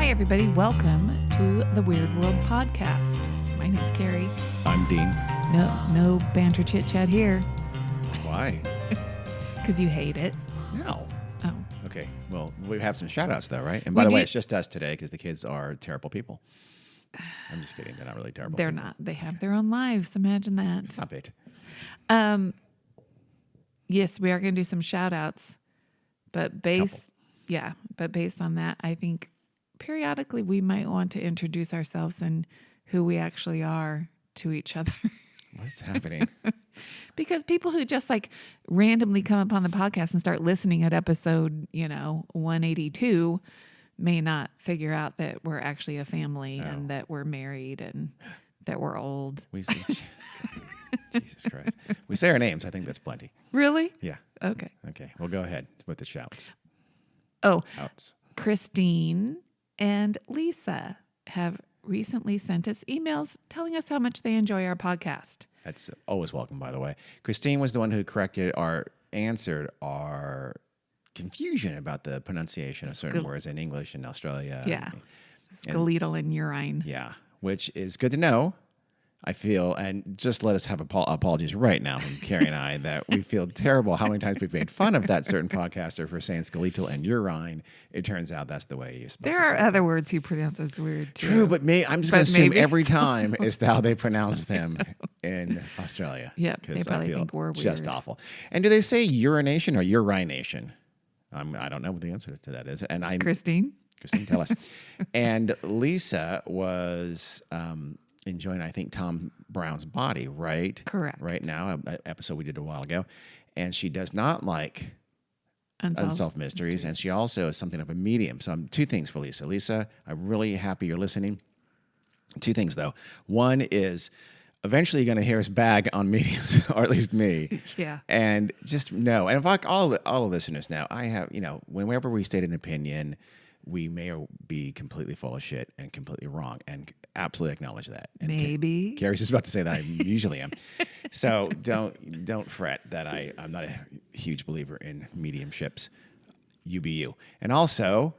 Hi, everybody. Welcome to the Weird World Podcast. My name's Carrie. I'm Dean. No banter chit-chat here. Why? Because you hate it. No. Oh. Okay. Well, we have some shout-outs, though, right? And by the way, it's just us today because the kids are terrible people. I'm just kidding. They're not really terrible They're people. not. They have their own lives. Imagine that. Stop it. Yes, we are going to do some shout-outs. But based on that, I think periodically we might want to introduce ourselves and who we actually are to each other. What's happening? Because people who just like randomly come upon the podcast and start listening at episode, 182 may not figure out that we're actually a family and that we're married and that we're old. We say, Jesus Christ. We say our names. I think that's plenty. Really? Yeah. Okay. Okay. Well, go ahead with the shouts. Oh, Outs. Christine and Lisa have recently sent us emails telling us how much they enjoy our podcast. That's always welcome, by the way. Christine was the one who answered our confusion about the pronunciation of certain words in English in Australia. Yeah. Skeletal and urine. Yeah, which is good to know, I feel. And just let us have apologies right now from Carrie and I that we feel terrible how many times we've made fun of that certain podcaster for saying skeletal and urine. It turns out that's the way you're supposed to say There are other words you pronounce as weird, too. True, but I'm just going to assume every time is how they pronounce them in Australia. Yeah, they probably think we're weird. Just awful. And do they say urination or urination? I don't know what the answer to that is. And Christine, tell us. And Lisa was enjoying, I think, Tom Brown's Body, right? Correct. Right now, an episode we did a while ago. And she does not like Unsolved Mysteries. And she also is something of a medium. So two things for Lisa. Lisa, I'm really happy you're listening. Two things, though. One is eventually you're going to hear us bag on mediums, or at least me. Yeah. And just know, and in fact, all the listeners now, I have, whenever we state an opinion, we may be completely full of shit and completely wrong, and absolutely acknowledge that. And maybe. Carrie's just about to say that I usually am. So don't fret that I'm not a huge believer in mediumships. You be you. And also,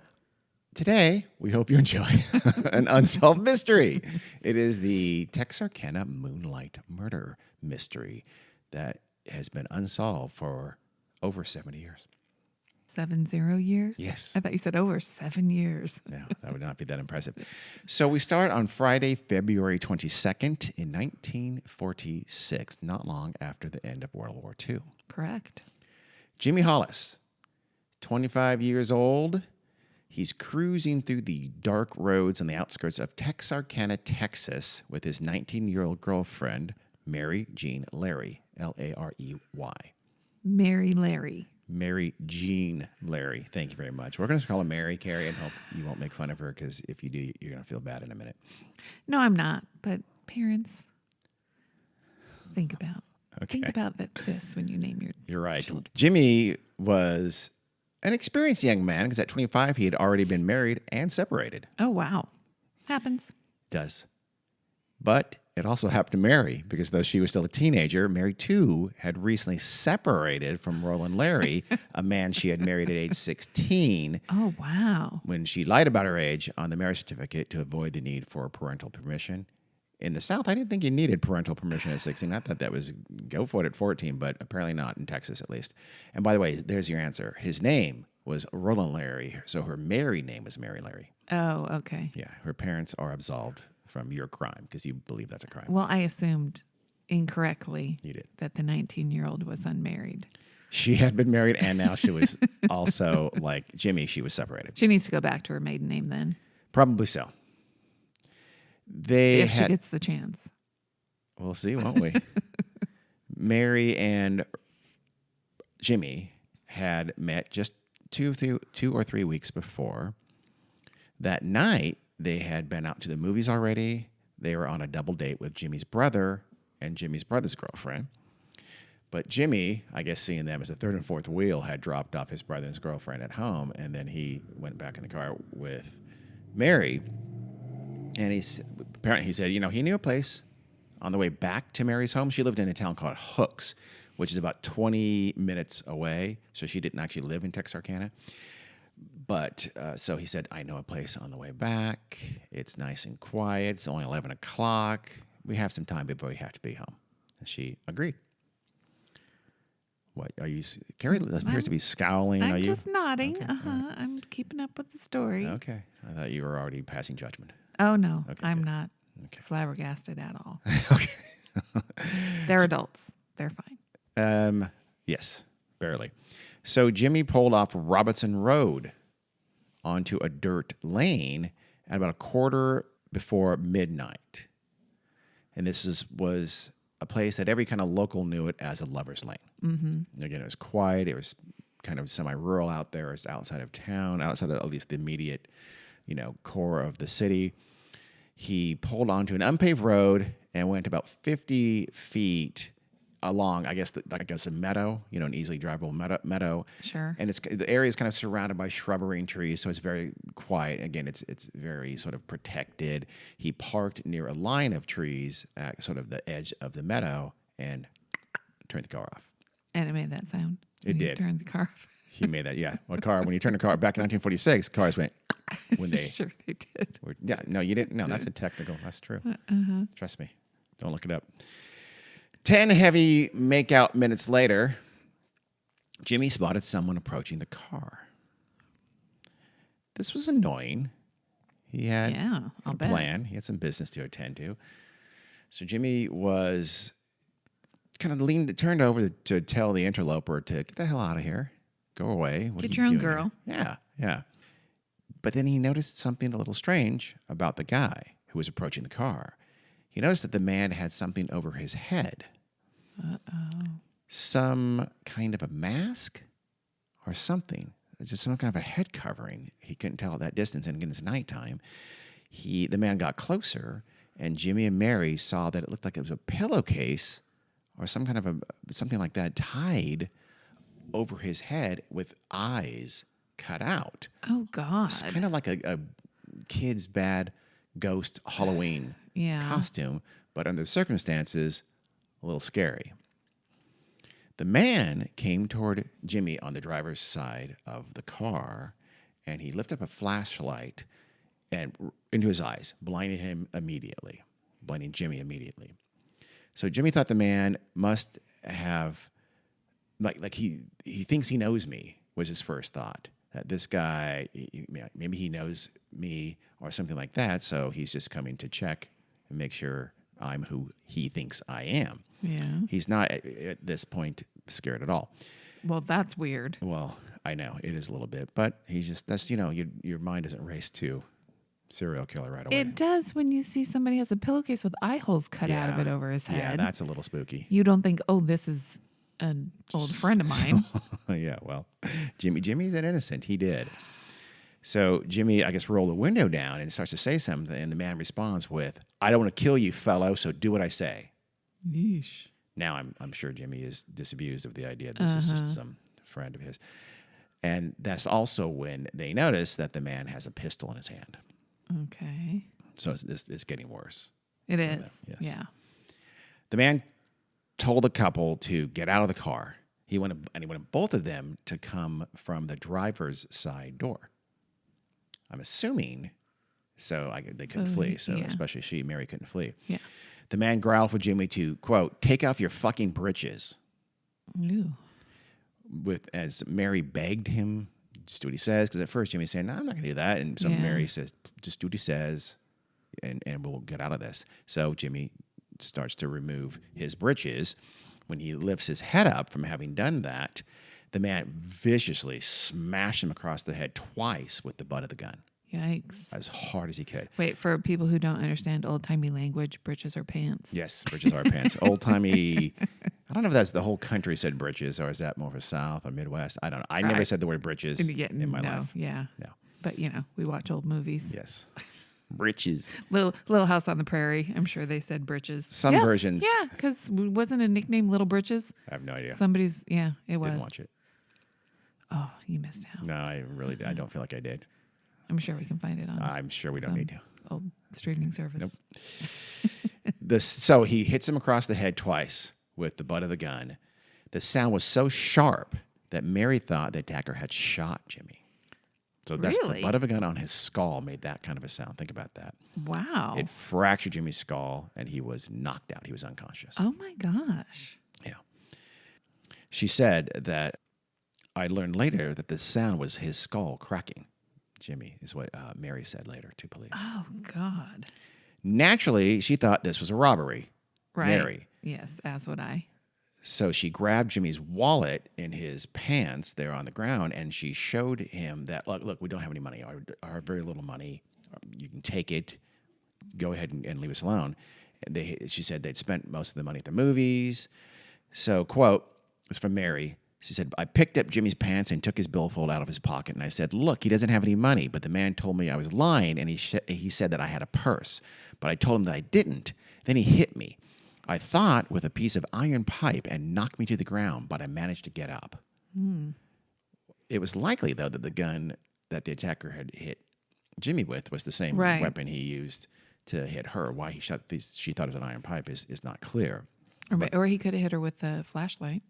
today, we hope you enjoy an unsolved mystery. It is the Texarkana Moonlight Murder Mystery that has been unsolved for over 70 years. 70 years? Yes. I thought you said over 7 years. No, that would not be that impressive. So we start on Friday, February 22nd in 1946, not long after the end of World War II. Correct. Jimmy Hollis, 25 years old. He's cruising through the dark roads on the outskirts of Texarkana, Texas, with his 19-year-old girlfriend, Mary Jean Larry, L-A-R-E-Y. Mary Larry. Mary Jean Larry. Thank you very much. We're going to call her Mary, Carrie, and hope you won't make fun of her, because if you do, you're going to feel bad in a minute. No, I'm not. But parents, think about this when you name your You're right. children. Jimmy was an experienced young man, because at 25, he had already been married and separated. Oh, wow. Happens. Does. But it also happened to Mary, because though she was still a teenager, Mary, too, had recently separated from Roland Larry, a man she had married at age 16. Oh, wow. When she lied about her age on the marriage certificate to avoid the need for parental permission. In the South, I didn't think you needed parental permission at 16. I thought that was go for it at 14, but apparently not in Texas, at least. And by the way, there's your answer. His name was Roland Larry, so her married name was Mary Larry. Oh, okay. Yeah, her parents are absolved from your crime, because you believe that's a crime. Well, I assumed incorrectly You did. that the 19-year-old was unmarried. She had been married, and now she was also, like Jimmy, she was separated. She needs to go back to her maiden name then. Probably so. If she gets the chance. We'll see, won't we? Mary and Jimmy had met just two or 3 weeks before. That night, they had been out to the movies already. They were on a double date with Jimmy's brother and Jimmy's brother's girlfriend. But Jimmy, I guess seeing them as a third and fourth wheel, had dropped off his brother and his girlfriend at home, and then he went back in the car with Mary. And apparently he said, he knew a place on the way back to Mary's home. She lived in a town called Hooks, which is about 20 minutes away. So she didn't actually live in Texarkana. But so he said, I know a place on the way back. It's nice and quiet. It's only 11 o'clock. We have some time before we have to be home. And she agreed. What are you? Carrie appears to be scowling. I'm are you? just nodding. Okay, Right. I'm keeping up with the story. Okay. I thought you were already passing judgment. Oh, no. Okay, I'm good. not Okay. flabbergasted at all. Okay. They're adults. They're fine. Yes, barely. So Jimmy pulled off Robertson Road onto a dirt lane at about a quarter before midnight. And this was a place that every kind of local knew it as a lover's lane. Mm-hmm. Again, it was quiet. It was kind of semi-rural out there. It was outside of town, outside of at least the immediate, core of the city. He pulled onto an unpaved road and went about 50 feet along, I guess a meadow, an easily drivable meadow. Sure. And the area is kind of surrounded by shrubbery and trees, so it's very quiet. Again, it's very sort of protected. He parked near a line of trees at sort of the edge of the meadow and turned the car off. And it made that sound. It did. Turned the car off. He made that, yeah. When you turn a car back in 1946, cars went when they. Sure, they did. Yeah, no, you didn't. No, that's a technical. That's true. Trust me. Don't look it up. 10 heavy makeout minutes later, Jimmy spotted someone approaching the car. This was annoying. He had I'll a bet. plan. He had some business to attend to. So Jimmy was kind of turned over to tell the interloper to get the hell out of here. Go away. What Get are your you own doing girl. here? Yeah. But then he noticed something a little strange about the guy who was approaching the car. He noticed that the man had something over his head. Uh-oh. Some kind of a mask or something. Just some kind of a head covering. He couldn't tell at that distance. And again, it's nighttime. The man got closer, and Jimmy and Mary saw that it looked like it was a pillowcase or some kind of something like that tied over his head with eyes cut out. Oh, God. It's kind of like a kid's bad ghost Halloween costume, but under the circumstances, a little scary. The man came toward Jimmy on the driver's side of the car, and he lifted up a flashlight and into his eyes, blinding Jimmy immediately. So Jimmy thought the man must have, like he thinks he knows me, was his first thought. That this guy, maybe he knows me or something like that, so he's just coming to check and make sure I'm who he thinks I am. Yeah. He's not, at this point, scared at all. Well, that's weird. Well, I know, it is a little bit, but he's just, that's, your mind doesn't race to serial killer right away. It does when you see somebody has a pillowcase with eye holes cut out of it over his head. Yeah, that's a little spooky. You don't think, oh, this is an old friend of mine. Yeah, well, Jimmy's an innocent. He did. So Jimmy, I guess, rolled the window down and starts to say something, and the man responds with, "I don't want to kill you, fellow, so do what I say." Yeesh. Now I'm sure Jimmy is disabused of the idea that this is just some friend of his. And that's also when they notice that the man has a pistol in his hand. Okay. So it's getting worse. It is. Yes. Yeah. The man told the couple to get out of the car. He wanted both of them to come from the driver's side door. I'm assuming they couldn't flee. So especially Mary couldn't flee. Yeah. The man growled for Jimmy to, quote, "Take off your fucking britches." Ew. As Mary begged him, just do what he says. Because at first Jimmy's saying, "No, I'm not going to do that." And so Mary says, "Just do what he says, and we'll get out of this." So Jimmy starts to remove his britches. When he lifts his head up from having done that, the man viciously smashed him across the head twice with the butt of the gun. Yikes. As hard as he could. Wait, for people who don't understand old-timey language, britches are pants. Yes, britches are pants. Old-timey, I don't know if that's the whole country said britches, or is that more for South or Midwest? I don't know. I never said the word britches in my life. Yeah. No. But, we watch old movies. Yes. Britches. Little House on the Prairie. I'm sure they said britches. Some versions. Yeah, because wasn't a nickname Little Britches? I have no idea. It was. Didn't watch it. Oh, you missed out. No, I I don't feel like I did. I'm sure we can find it on. I'm sure we don't need to. Old streaming service. Nope. So he hits him across the head twice with the butt of the gun. The sound was so sharp that Mary thought the attacker had shot Jimmy. So that's the Really? butt of a gun on his skull made that kind of a sound. Think about that. Wow. It fractured Jimmy's skull, and he was knocked out. He was unconscious. Oh my gosh. Yeah. She said that I learned later that the sound was his skull cracking. Jimmy is what Mary said later to police. Oh God. Naturally, she thought this was a robbery. Right. Mary. Yes, as would I. So she grabbed Jimmy's wallet in his pants there on the ground, and she showed him that, look, we don't have any money. Our very little money. You can take it. Go ahead and leave us alone. She said they'd spent most of the money at the movies. So, quote, it's from Mary. She said, I picked up Jimmy's pants and took his billfold out of his pocket. And I said, look, he doesn't have any money. But the man told me I was lying, and he said that I had a purse. But I told him that I didn't. Then he hit me. I thought with a piece of iron pipe and knocked me to the ground, but I managed to get up. It was likely, though, that the gun that the attacker had hit Jimmy with was the same weapon he used to hit her. Why he shot she thought it was an iron pipe is not clear. Or he could have hit her with the flashlight.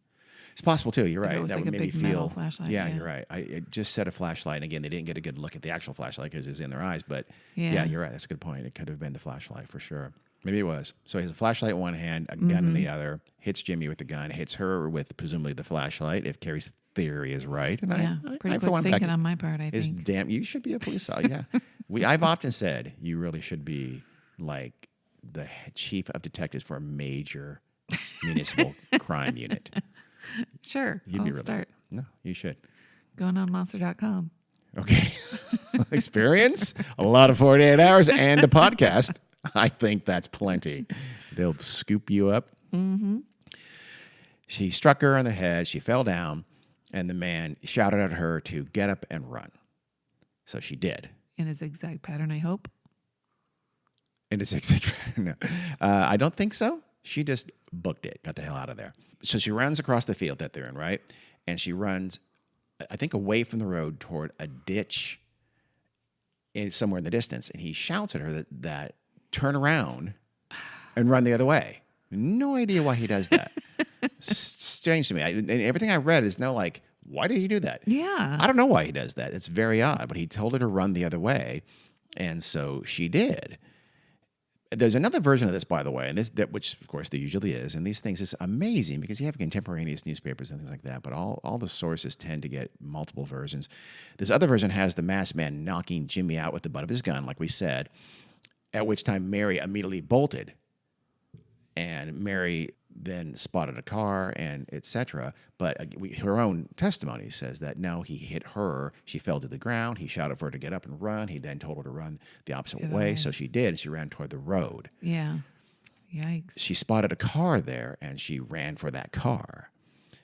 It's possible, too. You're right. It was That like would a maybe big metal flashlight. Yeah, you're right. I just set a flashlight. And again, they didn't get a good look at the actual flashlight because it was in their eyes. But yeah, you're right. That's a good point. It could have been the flashlight for sure. Maybe it was. So he has a flashlight in one hand, a gun in the other, hits Jimmy with the gun, hits her with presumably the flashlight, if Carrie's theory is right. And pretty quick thinking on my part, I think. Damn, you should be a police officer. Yeah. I've often said you really should be like the chief of detectives for a major municipal crime unit. Sure. I'll start. No, you should. Going on monster.com. Okay. Experience, a lot of 48 hours, and a podcast. I think that's plenty. They'll scoop you up. Mm-hmm. She struck her on the head. She fell down, and the man shouted at her to get up and run. So she did. In a zigzag pattern, I hope. In a zigzag pattern, no. I don't think so. She just booked it, got the hell out of there. So she runs across the field that they're in, right? And she runs, I think, away from the road toward a ditch somewhere in the distance. And he shouts at her that turn around and run the other way. No idea why he does that. Strange to me. And everything I read is why did he do that? Yeah. I don't know why he does that. It's very odd. But he told her to run the other way. And so she did. There's another version of this, by the way, and which of course there usually is. And these things is amazing because you have contemporaneous newspapers and things like that, but all the sources tend to get multiple versions. This other version has the masked man knocking Jimmy out with the butt of his gun, like we said, at which time Mary immediately bolted. And Mary then spotted a car and etc. But her own testimony says that no, he hit her. She fell to the ground. He shouted for her to get up and run. He then told her to run the opposite way. So she did. She ran toward the road. Yeah. Yikes. She spotted a car there and she ran for that car.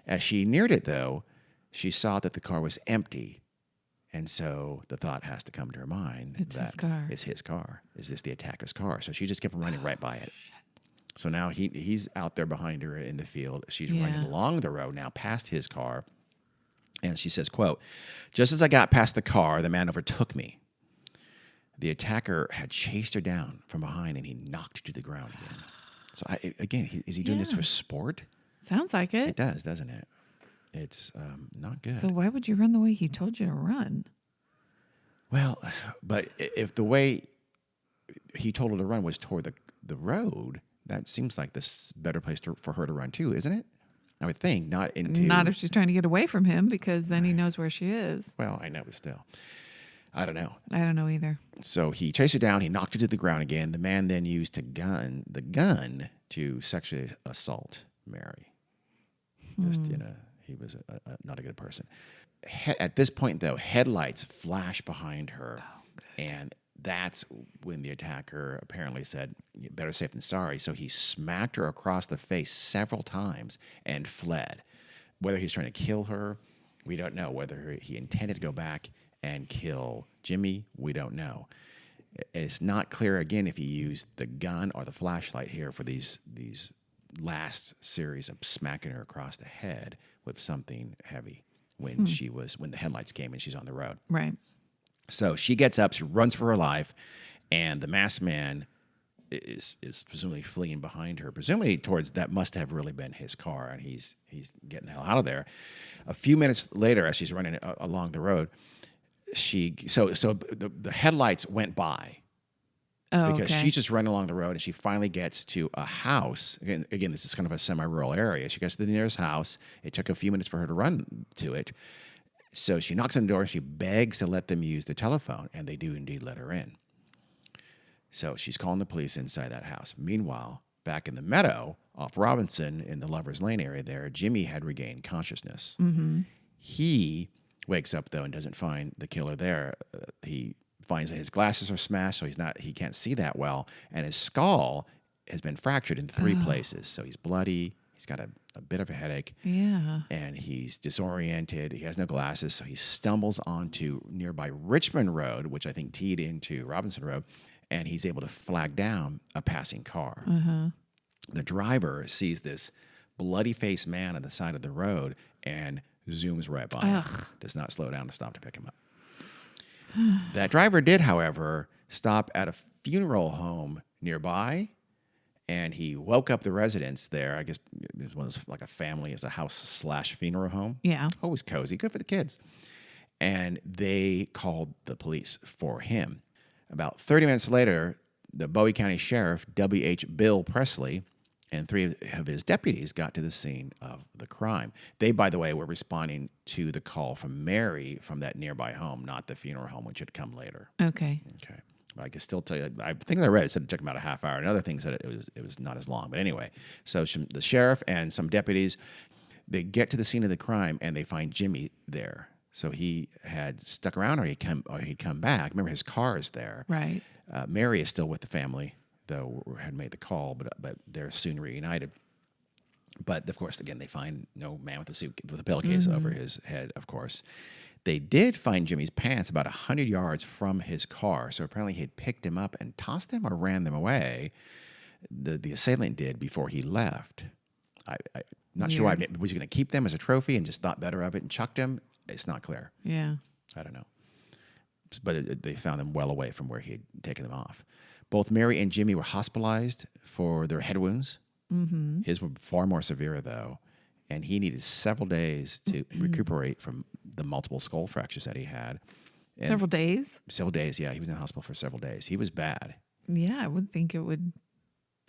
As she neared it, though, she saw that the car was empty. And so the thought has to come to her mind it's that his car. It's his car. Is this the attacker's car? So she just kept running right by it. So now he's out there behind her in the field. She's running along the road now past his car. And she says, quote, just as I got past the car, the man overtook me. The attacker had chased her down from behind and he knocked her to the ground again. So is he doing this for sport? Sounds like it. It does, doesn't it? It's not good. So why would you run the way he told you to run? Well, but if the way he told her to run was toward the road, that seems like this better place for her to run too, isn't it? I would think, not if she's trying to get away from him, because then he knows where she is. Well, I know, but still. I don't know. I don't know either. So he chased her down. He knocked her to the ground again. The man then used the gun to sexually assault Mary. Just, he was not a good person. At this point, though, headlights flash behind her. And that's when the attacker apparently said, better safe than sorry. So he smacked her across the face several times and fled. Whether he's trying to kill her, we don't know. Whether he intended to go back and kill Jimmy, we don't know. It's not clear, again, if he used the gun or the flashlight here for these last series of smacking her across the head with something heavy when when the headlights came and she's on the road. Right. So she gets up, she runs for her life, and the masked man is presumably fleeing behind her, presumably towards that must have really been his car, and he's getting the hell out of there. A few minutes later, as she's running along the road, the headlights went by Oh, because okay. she's just running along the road, and she finally gets to a house. Again, this is kind of a semi-rural area. She gets to the nearest house. It took a few minutes for her to run to it. So she knocks on the door, and she begs to let them use the telephone, and they do indeed let her in. So she's calling the police inside that house. Meanwhile, back in the meadow off Robinson in the Lover's Lane area there, Jimmy had regained consciousness. Mm-hmm. He wakes up, though, and doesn't find the killer there. He finds that his glasses are smashed, so he can't see that well, and his skull has been fractured in 3 places. So he's bloody. He's got a bit of a headache. Yeah. And he's disoriented. He has no glasses, so he stumbles onto nearby Richmond Road, which I think teed into Robinson Road, and he's able to flag down a passing car. Uh-huh. The driver sees this bloody-faced man on the side of the road and zooms right by him. Does not slow down to stop to pick him up. That driver did, however, stop at a funeral home nearby, and he woke up the residents there. I guess it was one of those, like a family, it's a house/funeral home. Yeah. Always cozy, good for the kids. And they called the police for him. About 30 minutes later, the Bowie County Sheriff, W.H. Bill Presley, and 3 of his deputies got to the scene of the crime. They, by the way, were responding to the call from Mary from that nearby home, not the funeral home, which had come later. Okay. Okay. I can still tell you, things I read, it said it took about a half hour, and other things said it was not as long. But anyway, so the sheriff and some deputies, they get to the scene of the crime, and they find Jimmy there. So he had stuck around, or he'd come back. Remember, his car is there. Right. Mary is still with the family, though had made the call, but they're soon reunited. But of course, again, they find no man with a pillowcase over his head. Of course, they did find Jimmy's pants about 100 yards from his car. So apparently, he had picked him up and tossed them or ran them away. The assailant did before he left. I'm not sure why. Was he going to keep them as a trophy and just thought better of it and chucked them? It's not clear. Yeah. I don't know. But they found them well away from where he had taken them off. Both Mary and Jimmy were hospitalized for their head wounds. Mm-hmm. His were far more severe, though, and he needed several days to recuperate from the multiple skull fractures that he had. And several days? Several days, yeah. He was in the hospital for several days. He was bad. Yeah, I would think it would.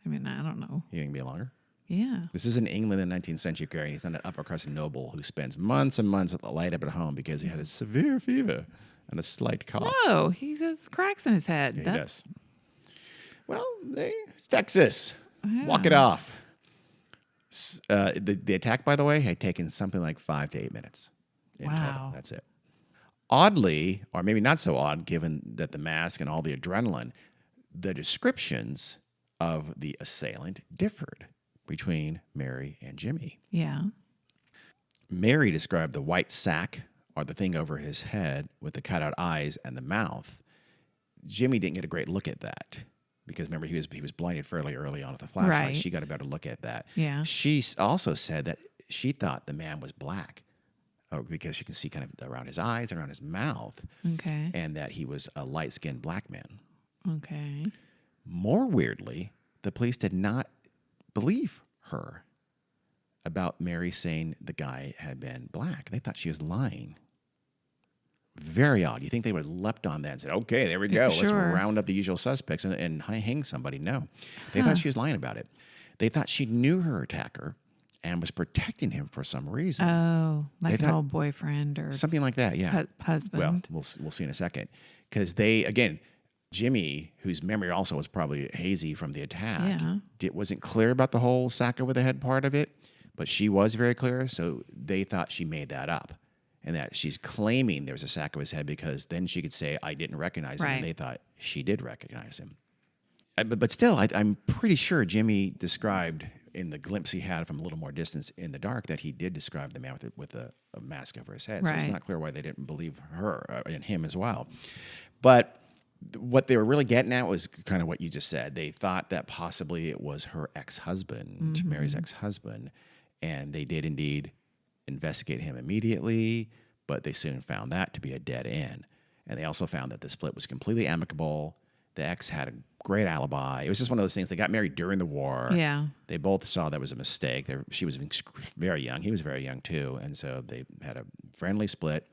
I mean, I don't know. You think it'd be longer? Yeah. This is in England in the 19th century, Gary. He's not an upper-crust noble who spends months and months laid up at home because he had a severe fever and a slight cough. No, he has cracks in his head. Yeah, he does. Well, it's Texas. Yeah. Walk it off. The attack, by the way, had taken something like 5 to 8 minutes in total. That's it. Oddly, or maybe not so odd, given that the mask and all the adrenaline, the descriptions of the assailant differed between Mary and Jimmy. Yeah. Mary described the white sack, or the thing over his head with the cutout eyes and the mouth. Jimmy didn't get a great look at that because remember he was blinded fairly early on with the flashlight. Right. She got a better look at that. Yeah. She also said that she thought the man was black because you can see kind of around his eyes, around his mouth, Okay. and that he was a light-skinned black man. Okay. More weirdly, the police did not believe her about Mary saying the guy had been black. They thought she was lying. Very odd. You think they would have leapt on that and said, okay, there we go. Let's round up the usual suspects and hang somebody. No. They thought she was lying about it. They thought she knew her attacker and was protecting him for some reason. Oh, like an old boyfriend or something like that, yeah. Husband. Well, we'll see in a second. Because again, Jimmy, whose memory also was probably hazy from the attack, wasn't clear about the whole sack over the head part of it, but she was very clear, so they thought she made that up. And that she's claiming there was a sack of his head because then she could say, I didn't recognize him. And they thought she did recognize him. But still, I'm pretty sure Jimmy described in the glimpse he had from a little more distance in the dark that he did describe the man with a mask over his head. So it's not clear why they didn't believe her and him as well. But what they were really getting at was kind of what you just said. They thought that possibly it was her ex-husband, Mary's ex-husband, and they did indeed investigate him immediately, but they soon found that to be a dead end. And they also found that the split was completely amicable. The ex had a great alibi. It was just one of those things. They got married during the war. Yeah. They both saw that was a mistake. She was very young. He was very young too. And so they had a friendly split.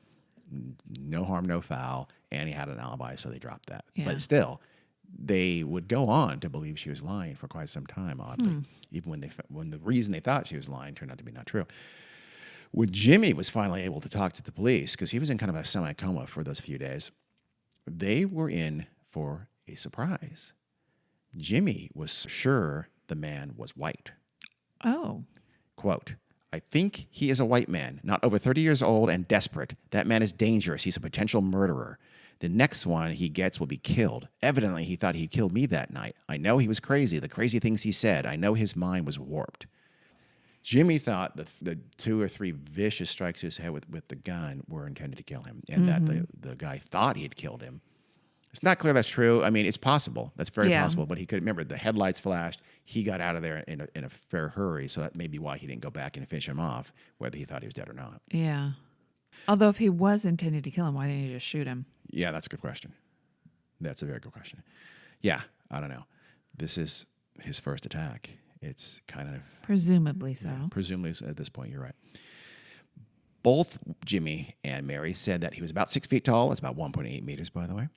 no harm, no foul, and he had an alibi, so they dropped that. Yeah. But still, they would go on to believe she was lying for quite some time, oddly, even when the reason they thought she was lying turned out to be not true. When Jimmy was finally able to talk to the police, because he was in kind of a semi-coma for those few days, they were in for a surprise. Jimmy was sure the man was white. Oh. Quote, I think he is a white man, not over 30 years old and desperate. That man is dangerous. He's a potential murderer. The next one he gets will be killed. Evidently, he thought he'd killed me that night. I know he was crazy, the crazy things he said. I know his mind was warped. Jimmy thought the 2 or 3 vicious strikes to his head with the gun were intended to kill him, and that the guy thought he had killed him. It's not clear that's true. I mean, it's possible. That's very possible. But he could remember the headlights flashed. He got out of there in a fair hurry, so that may be why he didn't go back and finish him off, whether he thought he was dead or not. Yeah. Although if he was intended to kill him, why didn't he just shoot him? Yeah, that's a good question. That's a very good question. Yeah, I don't know. This is his first attack. It's kind of... Presumably so. Yeah, presumably at this point, you're right. Both Jimmy and Mary said that he was about 6 feet tall. That's about 1.8 meters, by the way.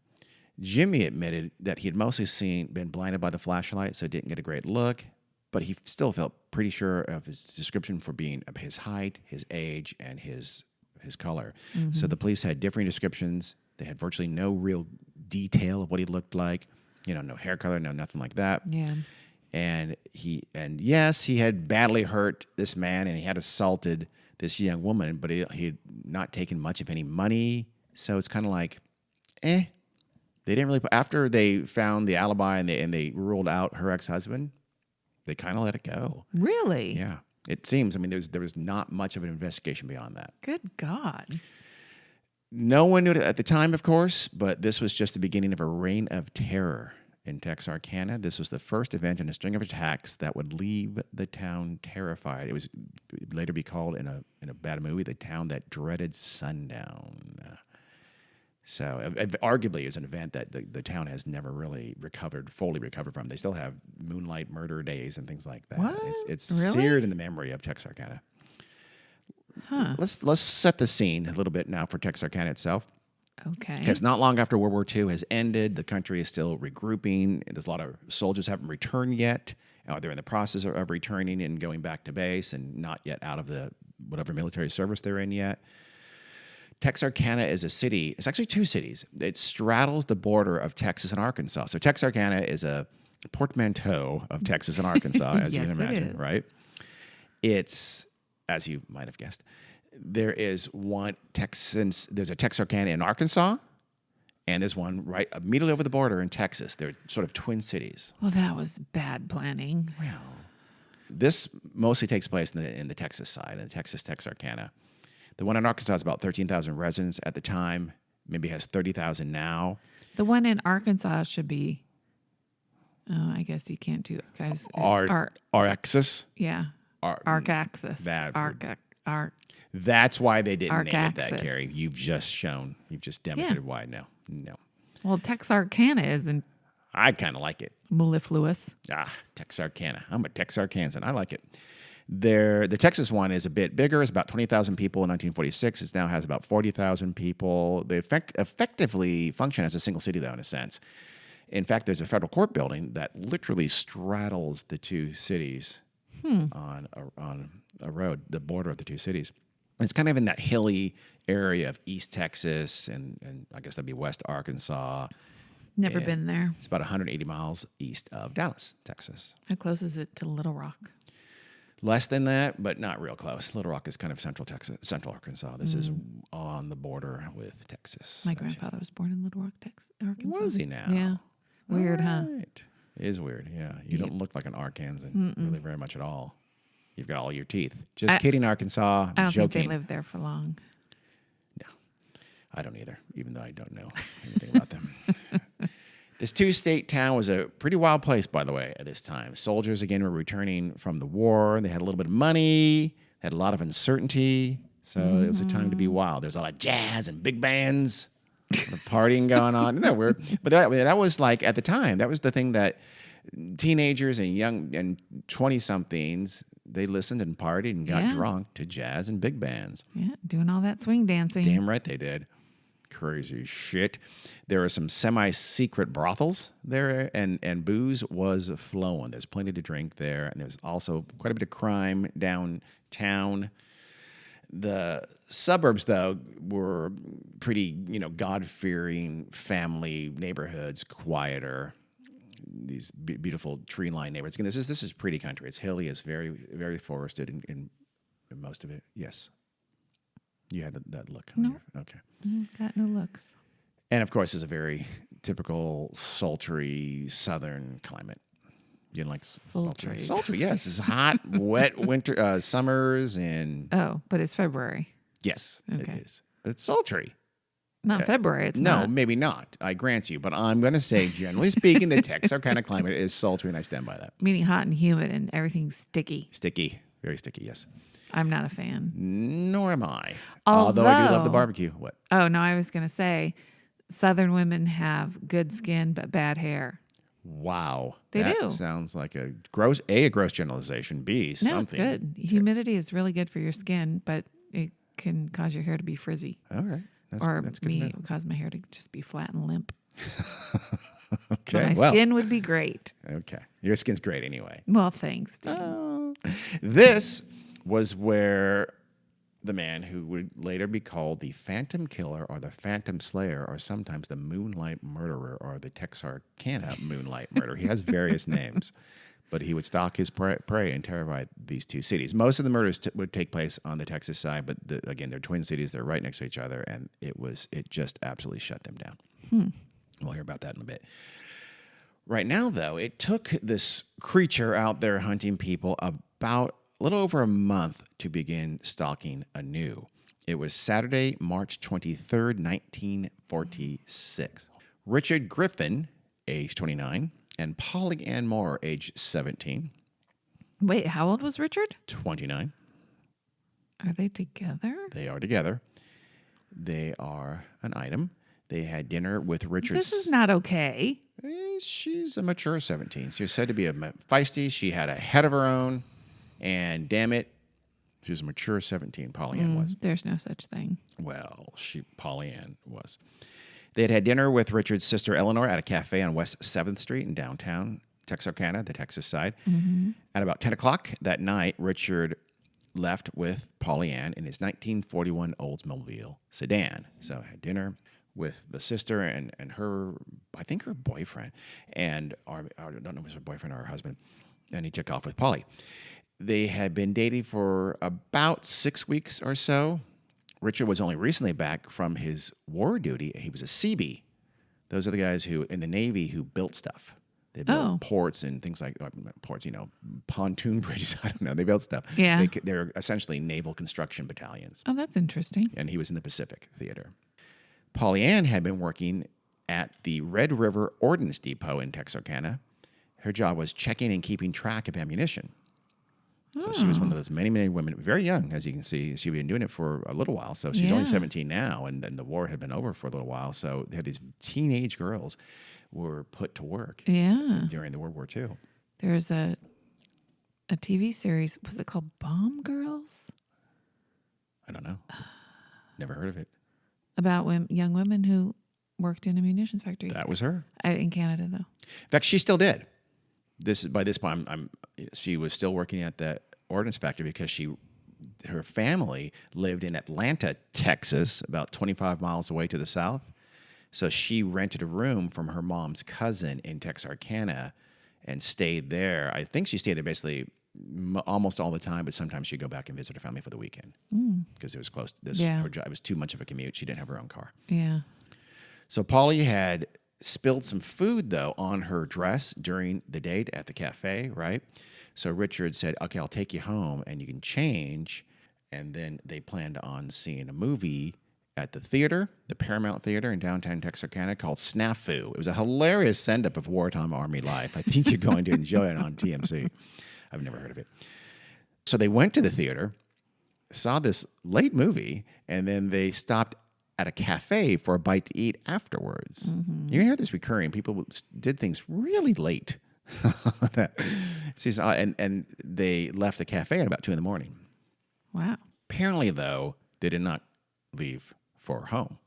Jimmy admitted that he had mostly been blinded by the flashlight, so didn't get a great look, but he still felt pretty sure of his description for being of his height, his age, and his color. So the police had differing descriptions. They had virtually no real detail of what he looked like. No hair color, no nothing like that. Yeah. And yes, he had badly hurt this man, and he had assaulted this young woman, but he had not taken much of any money. So it's kind of like, They didn't really. After they found the alibi and they ruled out her ex-husband, they kind of let it go. Really? Yeah, it seems. I mean, there was not much of an investigation beyond that. Good God. No one knew it at the time, of course, but this was just the beginning of a reign of terror in Texarkana. This was the first event in a string of attacks that would leave the town terrified. It was later be called in a bad movie, the town that dreaded sundown. So arguably, it's an event that the town has never really fully recovered from. They still have moonlight murder days and things like that. What? It's Really? seared in the memory of Texarkana. Huh. Let's set the scene a little bit now for Texarkana itself. Okay. Because not long after World War II has ended, the country is still regrouping. There's a lot of soldiers haven't returned yet. They're in the process of returning and going back to base and not yet out of the whatever military service they're in yet. Texarkana is a city. It's actually 2 cities. It straddles the border of Texas and Arkansas. So Texarkana is a portmanteau of Texas and Arkansas, as Yes, you can it imagine, is. right? It's, as you might have guessed, there's a Texarkana in Arkansas, and there's one right immediately over the border in Texas. They're sort of twin cities. Well, that was bad planning. Well, this mostly takes place in the Texas side, in Texarkana. The one in Arkansas is about 13,000 residents at the time, maybe has 30,000 now. The one in Arkansas should be, I guess you can't do it, guys. Arkaxas. Yeah. Arkaxas. That- Ark. That's why they didn't name it that, Arkaxas. Carrie. You've just demonstrated why. No. Well, Texarkana isn't I kind of like it. mellifluous. Texarkana. I'm a Texarkansan. I like it. The Texas one is a bit bigger. It's about 20,000 people in 1946. It now has about 40,000 people. They effectively function as a single city, though, in a sense. In fact, there's a federal court building that literally straddles the 2 cities on a road, the border of the 2 cities. It's kind of in that hilly area of East Texas, and I guess that'd be West Arkansas. Never And been there. It's about 180 miles east of Dallas, Texas. How close is it to Little Rock? Less than that, but not real close. Little Rock is kind of central Arkansas. This is on the border with Texas. My grandfather was born in Little Rock, Arkansas. Was he now? Yeah. Weird, huh? Right. It is weird, yeah. You don't look like an Arkansan really very much at all. You've got all your teeth. Just kidding, Arkansas. I don't Joking. think they lived there for long. No, I don't either, even though I don't know anything about them. This 2-state town was a pretty wild place, by the way, at this time. Soldiers, again, were returning from the war. They had a little bit of money, had a lot of uncertainty. So it was a time to be wild. There's a lot of jazz and big bands, a lot of partying going on. Isn't that weird? But that was like, at the time, that was the thing that teenagers and young and 20-somethings, they listened and partied and got drunk to jazz and big bands. Yeah, doing all that swing dancing. Damn right they did. Crazy shit. There are some semi-secret brothels there, and booze was flowing. There's plenty to drink there, and there's also quite a bit of crime downtown. The suburbs, though, were pretty, God-fearing family neighborhoods, quieter. These beautiful tree-lined neighborhoods. Again, this is pretty country. It's hilly. It's very, very forested in most of it. Yes. You had that look. No. Okay. Got no looks. And, of course, it's a very typical sultry southern climate. You like sultry? Sultry, yes. It's hot, wet winter, summers, and... Oh, but it's February. Yes, Okay. it is. But it's sultry. Not February, it's no, not. maybe not. I grant you. But I'm going to say, generally speaking, the Texarkana climate is sultry, and I stand by that. Meaning hot and humid and everything's sticky. Sticky. Very sticky, yes. I'm not a fan. Nor am I. Although I do love the barbecue. What? Oh, no, I was going to say Southern women have good skin but bad hair. Wow. They that do. Sounds like a gross generalization. B, No, something. it's good. Humidity is really good for your skin, but it can cause your hair to be frizzy. All right. That's good to me, know. it would cause my hair to just be flat and limp. Okay. But my skin would be great. Okay. Your skin's great anyway. Well, thanks. This was where the man who would later be called the Phantom Killer or the Phantom Slayer or sometimes the Moonlight Murderer or the Texarkana Moonlight Murderer. He has various names, but he would stalk his prey and terrorize these two cities. Most of the murders would take place on the Texas side, but again, they're twin cities. They're right next to each other, and it just absolutely shut them down. We'll hear about that in a bit. Right now, though, it took this creature out there hunting people about a little over a month to begin stalking anew. It was Saturday, March 23rd, 1946. Richard Griffin, age 29, and Polly Ann Moore, age 17. Wait, how old was Richard? 29. Are they together? They are together. They are an item. They had dinner with Richard's... This is not okay. She's a mature 17. She was said to be feisty. She had a head of her own. And damn it, she was a mature 17, Polly Ann was. There's no such thing. Well, Polly Ann was. They had dinner with Richard's sister Eleanor at a cafe on West 7th Street in downtown Texarkana, the Texas side. At about 10 o'clock that night, Richard left with Polly Ann in his 1941 Oldsmobile sedan. So had dinner with the sister and her, I think her boyfriend, and I don't know if it was her boyfriend or her husband, and he took off with Polly. They had been dating for about 6 weeks or so. Richard was only recently back from his war duty. He was a Seabee. Those are the guys who, in the Navy, who built stuff. They built ports and things like ports, pontoon bridges. I don't know. They built stuff. Yeah. They're essentially naval construction battalions. Oh, that's interesting. And he was in the Pacific Theater. Polly Ann had been working at the Red River Ordnance Depot in Texarkana. Her job was checking and keeping track of ammunition. So she was one of those many, many women, very young, as you can see. She'd been doing it for a little while. So she's only 17 now, and then the war had been over for a little while. So they had these teenage girls were put to work during the World War II. There's a TV series. Was it called Bomb Girls? I don't know. Never heard of it. About young women who worked in a munitions factory. That was her. In Canada, though. In fact, she still did. By this point, she was still working at the ordnance factory because her family lived in Atlanta, Texas, about 25 miles away to the south. So she rented a room from her mom's cousin in Texarkana and stayed there. I think she stayed there basically almost all the time, but sometimes she'd go back and visit her family for the weekend because it was close to this. Her job, it was too much of a commute. She didn't have her own car. Yeah. So Polly had spilled some food, though, on her dress during the date at the cafe, right? So Richard said, okay, I'll take you home and you can change. And then they planned on seeing a movie at the theater, the Paramount Theater in downtown Texarkana called Snafu. It was a hilarious send-up of wartime Army life. I think you're going to enjoy it on TMC. I've never heard of it. So they went to the theater, saw this late movie, and then they stopped at a cafe for a bite to eat afterwards. Mm-hmm. You hear this recurring. People did things really late. And they left the cafe at about 2 a.m. Wow. Apparently, though, they did not leave for home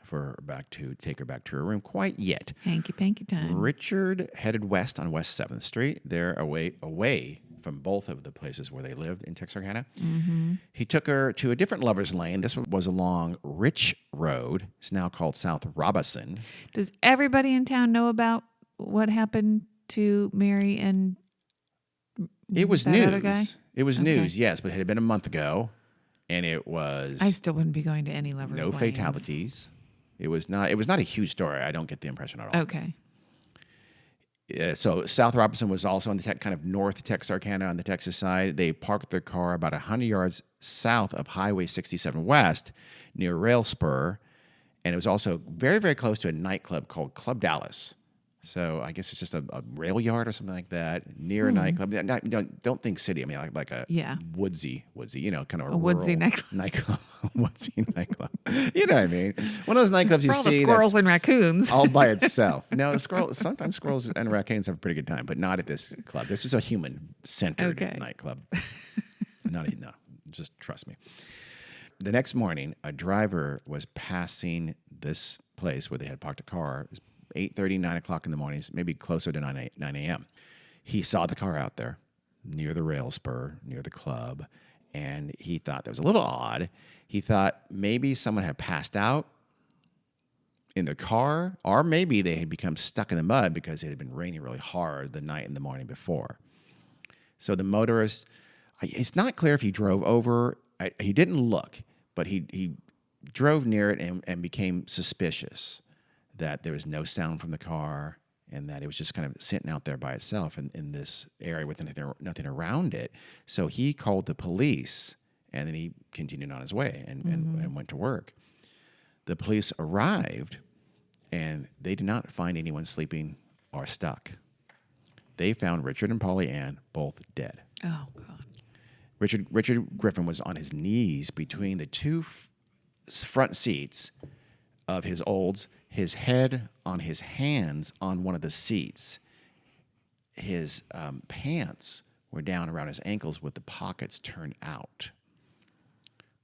to take her back to her room quite yet. Hanky-panky time. Richard headed west on West 7th Street. They're away from both of the places where they lived in Texarkana. Mm-hmm. He took her to a different lover's lane. This was along Rich Road. It's now called South Robinson. Does everybody in town know about what happened to Mary and It was that other guy? news. It was news, yes, but it had been a month ago, and it was I still wouldn't be going to any lovers' no lanes. fatalities. It was not a huge story. I don't get the impression at all. Okay. So South Robinson was also on the kind of north Texarkana on the Texas side. They parked their car about 100 yards south of Highway 67 West near Rail Spur, and it was also very, very close to a nightclub called Club Dallas. So I guess it's just a rail yard or something like that near a nightclub. Don't think city. I mean, like a woodsy, kind of a woodsy nightclub. Woodsy nightclub. You know what I mean? One of those nightclubs you For all the see squirrels that's and raccoons. all by itself. No, sometimes squirrels and raccoons have a pretty good time, but not at this club. This was a human-centered nightclub. No, just trust me. The next morning, a driver was passing this place where they had parked a car. 8:30, 9 o'clock in the morning, maybe closer to 9 a.m. He saw the car out there near the rail spur, near the club, and he thought that was a little odd. He thought maybe someone had passed out in the car, or maybe they had become stuck in the mud because it had been raining really hard the night and the morning before. So the motorist, it's not clear if he drove over. He didn't look, but he drove near it and became suspicious that there was no sound from the car and that it was just kind of sitting out there by itself in this area with nothing around it. So he called the police, and then he continued on his way and went to work. The police arrived, and they did not find anyone sleeping or stuck. They found Richard and Polly Ann both dead. Oh, God. Richard Griffin was on his knees between the two front seats of his Olds, his head on his hands on one of the seats. His pants were down around his ankles with the pockets turned out.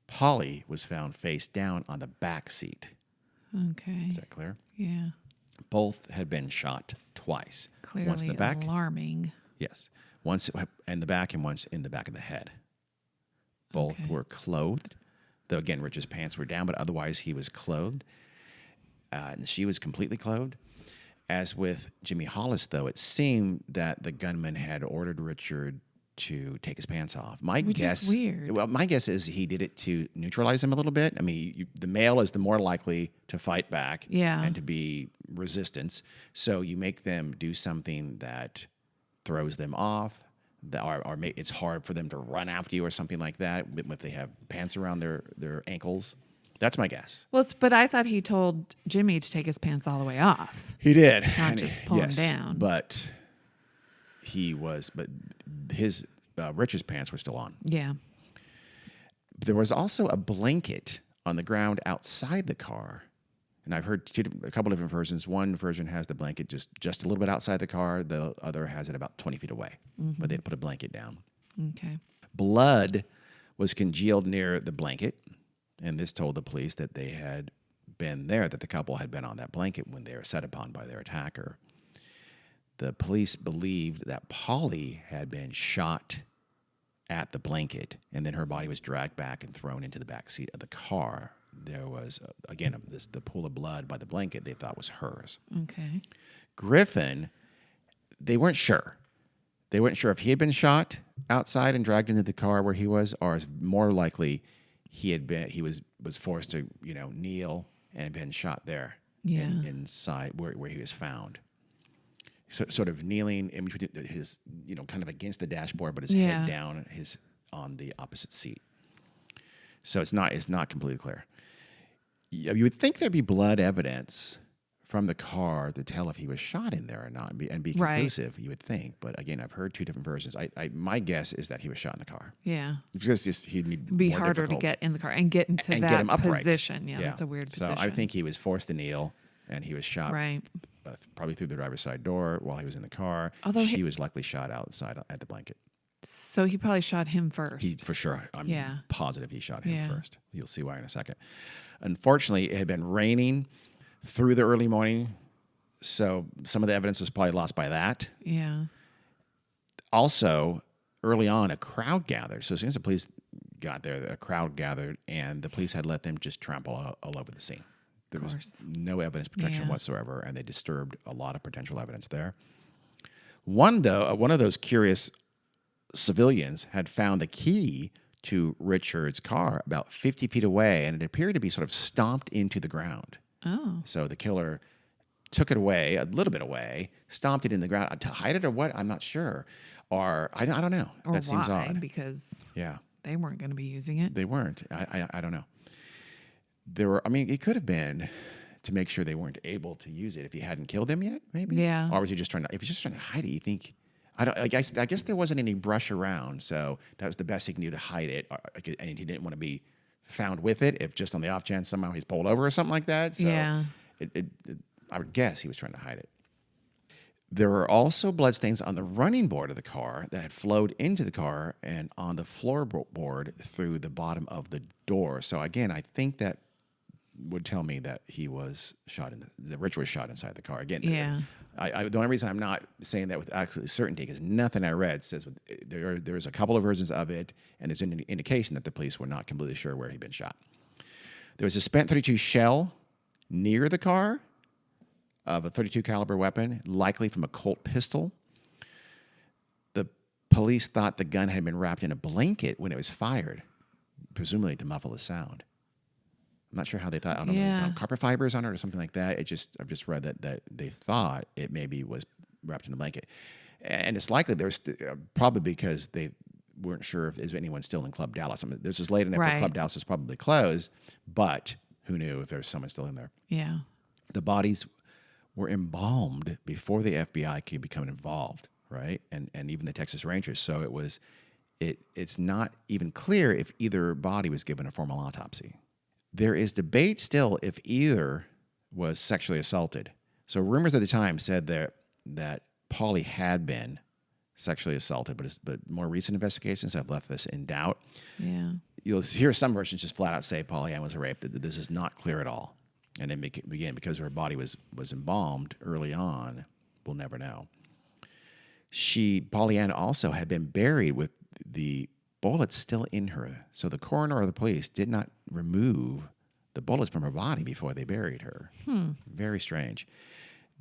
Polly was found face down on the back seat. Okay. Is that clear? Yeah. Both had been shot twice. Clearly once in the back. alarming. Yes. Once in the back and once in the back of the head. Both were clothed. Though, again, Rich's pants were down, but otherwise he was clothed. And she was completely clothed. As with Jimmy Hollis, though, it seemed that the gunman had ordered Richard to take his pants off. Which is weird. Well, my guess is he did it to neutralize him a little bit. I mean, the male is the more likely to fight back and to be resistance. So you make them do something that throws them off, or it's hard for them to run after you or something like that if they have pants around their ankles. That's my guess. Well, but I thought he told Jimmy to take his pants all the way off. He did. Not just pull him down. But his Richard's pants were still on. Yeah. There was also a blanket on the ground outside the car. And I've heard a couple different versions. One version has the blanket just a little bit outside the car. The other has it about 20 feet away. Mm-hmm. But they'd put a blanket down. Okay. Blood was congealed near the blanket. And this told the police that they had been there, that the couple had been on that blanket when they were set upon by their attacker. The police believed that Polly had been shot at the blanket, and then her body was dragged back and thrown into the back seat of the car. There was, again, the pool of blood by the blanket they thought was hers. Okay. Griffin, they weren't sure. They weren't sure if he had been shot outside and dragged into the car where he was, or more likely he was forced to kneel and been shot there inside where he was found. So, sort of kneeling in between his kind of against the dashboard, but his head down, on the opposite seat. So it's not completely clear. You would think there'd be blood evidence from the car to tell if he was shot in there or not, and be conclusive. You would think, but again, I've heard two different versions. My guess is that he was shot in the car. Yeah, because he'd be harder to get in the car and get into that get him upright. position. Yeah, that's a weird position. So I think he was forced to kneel, and he was shot probably through the driver's side door while he was in the car. Although she was likely shot outside at the blanket. So he probably shot him first. For sure. I'm Yeah. positive he shot him Yeah. first. You'll see why in a second. Unfortunately, it had been raining through the early morning, so some of the evidence was probably lost by that. Yeah. Also, early on, a crowd gathered. So as soon as the police got there, a crowd gathered, and the police had let them just trample all over the scene. There was no evidence protection whatsoever, and they disturbed a lot of potential evidence there. One of those curious civilians had found the key to Richard's car about 50 feet away, and it appeared to be sort of stomped into the ground. Oh. So the killer took it away, a little bit away, stomped it in the ground to hide it or what? I'm not sure. Or I don't know. Or that seems why? odd. Because Yeah, they weren't going to be using it. they weren't. I don't know. It could have been to make sure they weren't able to use it if he hadn't killed them yet, maybe. Yeah. Or was he just if he's just trying to hide it, you think? I guess there wasn't any brush around, so that was the best he can do to hide it, and he didn't want to be found with it if just on the off chance somehow he's pulled over or something like that. So Yeah. I would guess he was trying to hide it. There were also bloodstains on the running board of the car that had flowed into the car and on the floorboard through the bottom of the door. So again, I think that would tell me that he was shot Richard was shot inside the car. Again, Yeah. The only reason I'm not saying that with absolute certainty because nothing I read says there's a couple of versions of it, and there's an indication that the police were not completely sure where he'd been shot. There was a spent .32 shell near the car of a .32 caliber weapon, likely from a Colt pistol. The police thought the gun had been wrapped in a blanket when it was fired, presumably to muffle the sound. I'm not sure how they thought. I don't know, they found copper fibers on it or something like that. I've just read that they thought it maybe was wrapped in a blanket, and it's likely there's probably because they weren't sure if there's anyone still in Club Dallas. I mean, this was late enough for Club Dallas is probably closed, but who knew if there was someone still in there? Yeah. The bodies were embalmed before the FBI could become involved, right? And even the Texas Rangers. So it's not even clear if either body was given a formal autopsy. There is debate still if either was sexually assaulted. So rumors at the time said that Paulie had been sexually assaulted, but more recent investigations have left this in doubt. Yeah. You'll hear some versions just flat out say Paulie Ann was raped. This is not clear at all. And then again, because her body was embalmed early on, we'll never know. Paulie Ann also had been buried with the bullets still in her. So the coroner or the police did not remove the bullets from her body before they buried her. Very strange.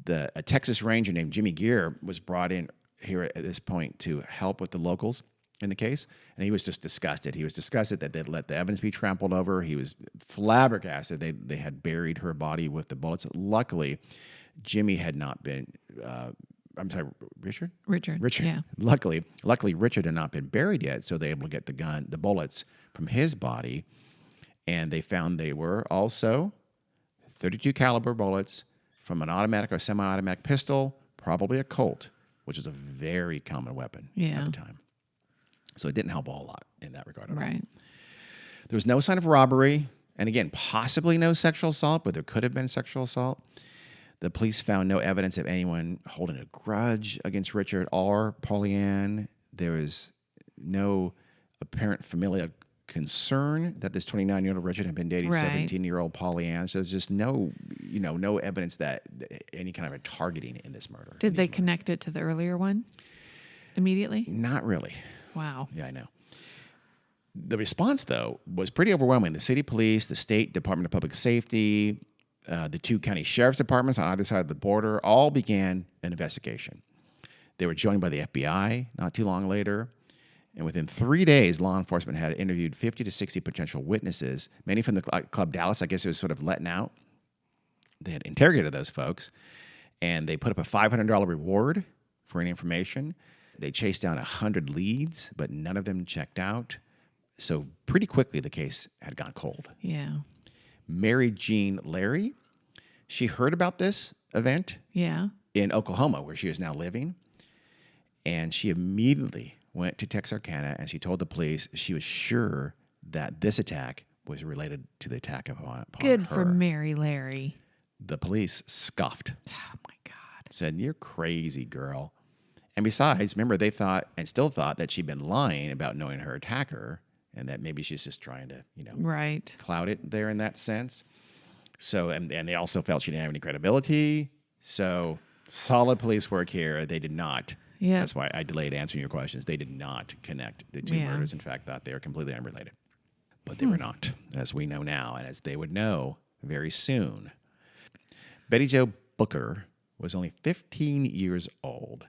A Texas Ranger named Jimmy Gear was brought in here at this point to help with the locals in the case, and he was just disgusted. He was disgusted that they'd let the evidence be trampled over. He was flabbergasted. They had buried her body with the bullets. Luckily, Jimmy had not been... I'm sorry, Richard? Richard. Yeah. Luckily, Richard had not been buried yet, so they were able to get the bullets from his body, and they found they were also .32 caliber bullets from an automatic or semi-automatic pistol, probably a Colt, which is a very common weapon at the time. So it didn't help a whole lot in that regard at all. Right. There was no sign of robbery, and again, possibly no sexual assault, but there could have been sexual assault. The police found no evidence of anyone holding a grudge against Richard or Paulie Ann. There was no apparent familial concern that this 29-year-old Richard had been dating 17-year-old Paulie Ann. So there's just no evidence that any kind of a targeting in this murder. Did they connect it to the earlier one immediately? Not really. Wow. Yeah, I know. The response, though, was pretty overwhelming. The city police, the state Department of Public Safety, the two county sheriff's departments on either side of the border all began an investigation. They were joined by the FBI not too long later. And within 3 days, law enforcement had interviewed 50 to 60 potential witnesses, many from the Club Dallas. I guess it was sort of letting out. They had interrogated those folks, and they put up a $500 reward for any information. They chased down 100 leads, but none of them checked out. So pretty quickly, the case had gone cold. Yeah. Mary Jean Larry, she heard about this event in Oklahoma, where she is now living, and she immediately went to Texarkana, and she told the police she was sure that this attack was related to the attack upon Good her. for Mary Larry. The police scoffed. Oh, my God. Said, "You're crazy, girl." And besides, remember, they thought and still thought that she'd been lying about knowing her attacker and that maybe she's just trying to, Right. cloud it there in that sense. So, and they also felt she didn't have any credibility. So, solid police work here. They did not. Yeah. That's why I delayed answering your questions. They did not connect the two murders. In fact, thought they were completely unrelated. But they were not, as we know now, and as they would know very soon. Betty Jo Booker was only 15 years old,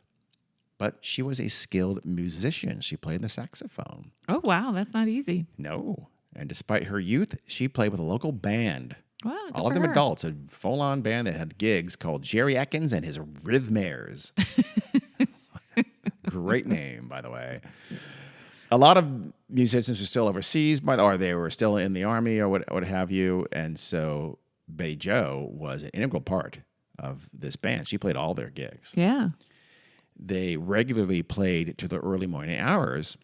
but she was a skilled musician. She played the saxophone. Oh, wow. That's not easy. No. And despite her youth, she played with a local band. Wow. All of them adults, a full-on band that had gigs called Jerry Atkins and his Rhythmares. Great name, by the way. A lot of musicians were still overseas, or they were still in the army or what have you. And so Betty Jo was an integral part of this band. She played all their gigs. Yeah. They regularly played to the early morning hours.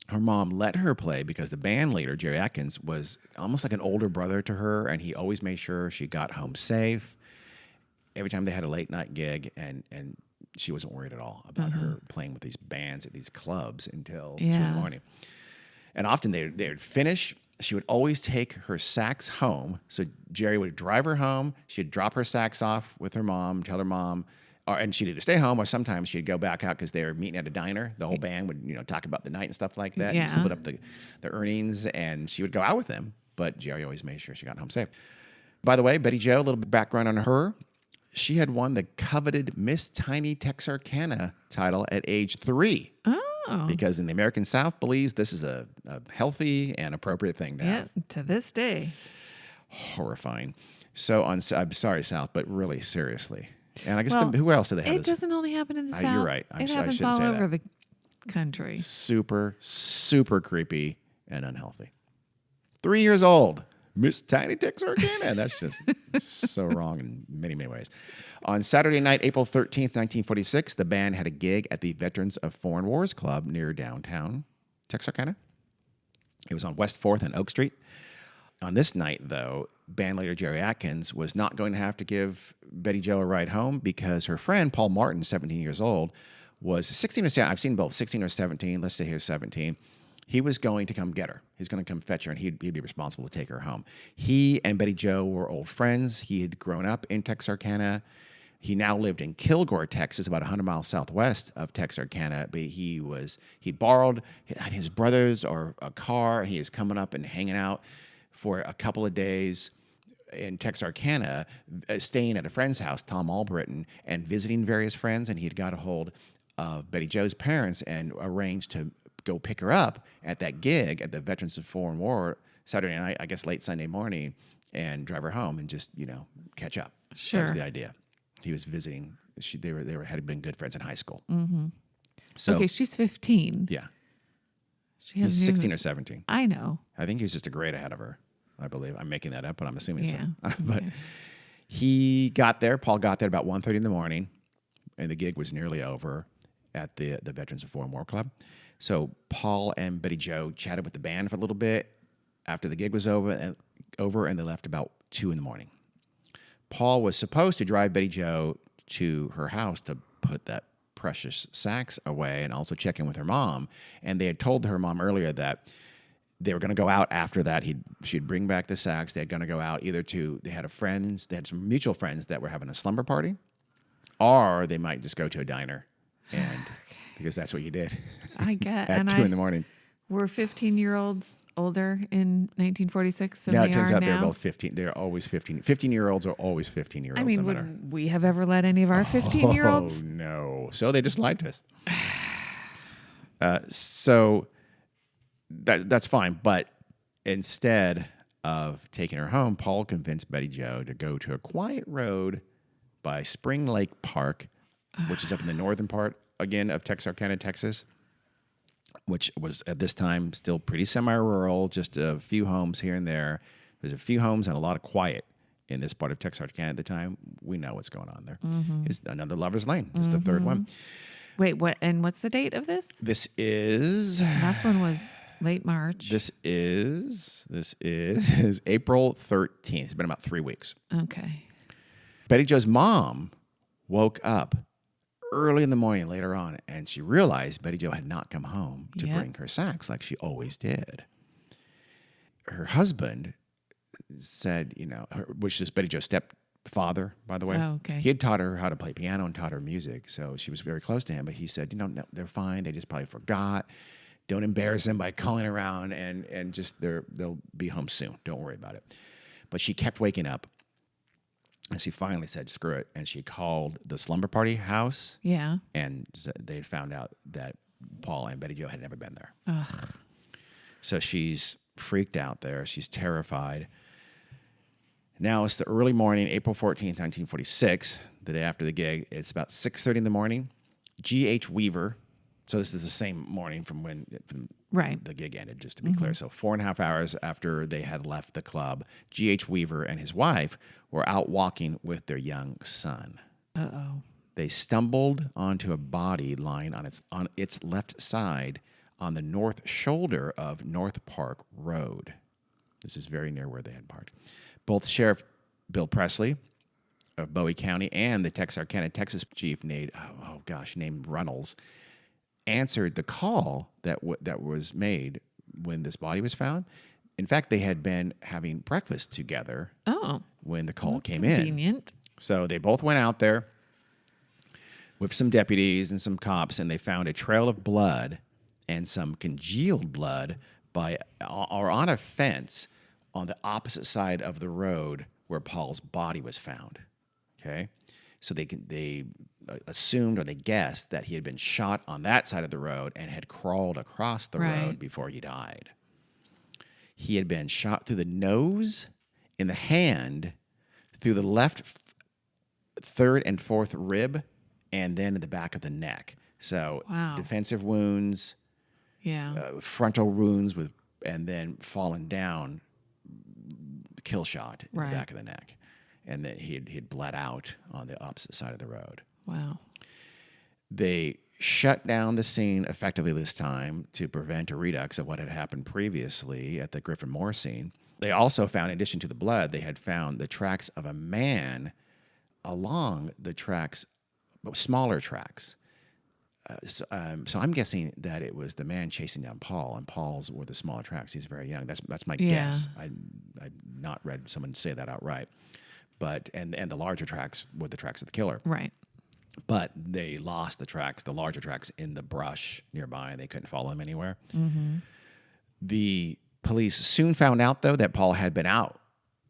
Her mom let her play because the band leader, Jerry Atkins, was almost like an older brother to her, and he always made sure she got home safe. Every time they had a late night gig, and she wasn't worried at all about her playing with these bands at these clubs until 2 in the morning. And often they would finish. She would always take her sax home. So Jerry would drive her home. She'd drop her sax off with her mom, tell her mom, and she'd either stay home or sometimes she'd go back out because they were meeting at a diner. The whole band would, talk about the night and stuff like that, and split up the earnings, and she would go out with them. But Jerry always made sure she got home safe. By the way, Betty Jo, a little bit of background on her. She had won the coveted Miss Tiny Texarkana title at age 3. Oh. Because in the American South believes this is a healthy and appropriate thing to have. To this day. Horrifying. So I'm sorry, South, but really seriously. And I guess who else did they have? It doesn't only happen in the South. You're right. It happens all over the country. Super, super creepy and unhealthy. 3 years old. Miss Tiny Texarkana. That's just so wrong in many, many ways. On Saturday night, April 13th, 1946, the band had a gig at the Veterans of Foreign Wars Club near downtown Texarkana. It was on West 4th and Oak Street. On this night, though, band leader Jerry Atkins was not going to have to give Betty Jo a ride home because her friend, Paul Martin, 17 years old, was 16 or 17. I've seen both, 16 or 17. Let's say he was 17. He was going to come get her. He's going to come fetch her, and he'd be responsible to take her home. He and Betty Jo were old friends. He had grown up in Texarkana. He now lived in Kilgore, Texas, about 100 miles southwest of Texarkana. But he borrowed his brother's or a car, and he was coming up and hanging out for a couple of days in Texarkana, staying at a friend's house, Tom Albritton, and visiting various friends. And he had got a hold of Betty Jo's parents and arranged to go pick her up at that gig at the Veterans of Foreign War Saturday night, I guess late Sunday morning, and drive her home and just, catch up. Sure. That was the idea. He was visiting. They had been good friends in high school. Mm-hmm. So, okay, she's 15. Yeah. She was 16 or 17. I know. I think he was just a grade ahead of her, I believe. I'm making that up, but I'm assuming so. Yeah. But he got there. Paul got there about 1:30 in the morning, and the gig was nearly over at the Veterans of Foreign War Club. So Paul and Betty Jo chatted with the band for a little bit after the gig was over, and they left about 2 in the morning. Paul was supposed to drive Betty Jo to her house to put that precious sax away and also check in with her mom. And they had told her mom earlier that they were going to go out after that. She'd bring back the sax. They're going to go out either they had some mutual friends that were having a slumber party, or they might just go to a diner, and because that's what you did. I get at 2 in the morning. Were 15-year-olds older in 1946 than now, they it turns are out now? they're both 15. They're always 15. 15-year-olds are always 15-year-olds. I mean, no matter. would we have ever let any of our 15-year-olds? Oh, no. So they just lied to us. So that's fine. But instead of taking her home, Paul convinced Betty Jo to go to a quiet road by Spring Lake Park, which is up in the northern part, again, of Texarkana, Texas, which was at this time still pretty semi-rural, just a few homes here and there. There's a few homes and a lot of quiet in this part of Texarkana at the time. We know what's going on there. Mm-hmm. It's another lover's lane. It's the third one. Wait, what? And what's the date of this? This is... Last one was late March. This is April 13th. It's been about 3 weeks. Okay. Betty Jo's mom woke up early in the morning later on, and she realized Betty Jo had not come home to Yep. bring her sacks like she always did. Her husband said, which is Betty Jo's stepfather, by the way. Oh, okay. He had taught her how to play piano and taught her music, so she was very close to him. But he said, no, they're fine. They just probably forgot. Don't embarrass them by calling around, and just they'll be home soon. Don't worry about it. But she kept waking up, and she finally said, screw it. And she called the slumber party house, Yeah. and they had found out that Paul and Betty Jo had never been there. Ugh. So she's freaked out there. She's terrified. Now it's the early morning, April 14th, 1946, the day after the gig. It's about 6:30 in the morning. G.H. Weaver, so this is the same morning from when Right. the gig ended, just to be clear. So 4.5 hours after they had left the club, G.H. Weaver and his wife were out walking with their young son. Uh-oh. They stumbled onto a body lying on its left side on the north shoulder of North Park Road. This is very near where they had parked. Both Sheriff Bill Presley of Bowie County and the Texarkana, Texas chief named Runnels answered the call that was made when this body was found. In fact, they had been having breakfast together when the call came convenient. in. So they both went out there with some deputies and some cops, and they found a trail of blood and some congealed blood on a fence on the opposite side of the road where Paul's body was found. Okay, so they assumed, or they guessed, that he had been shot on that side of the road and had crawled across the road before he died. He had been shot through the nose, in the hand, through the left third and fourth rib, and then in the back of the neck. So defensive wounds, frontal wounds and then fallen down, kill shot in the back of the neck. And then he'd bled out on the opposite side of the road. Wow. They shut down the scene effectively this time to prevent a redux of what had happened previously at the Griffin Moore scene. They also found, in addition to the blood, they had found the tracks of a man along the tracks, smaller tracks. So I'm guessing that it was the man chasing down Paul, and Paul's were the smaller tracks. He's very young. That's my guess. I've not read someone say that outright. But and the larger tracks were the tracks of the killer. Right. But they lost the larger tracks, in the brush nearby. They couldn't follow him anywhere. Mm-hmm. The police soon found out, though, that Paul had been out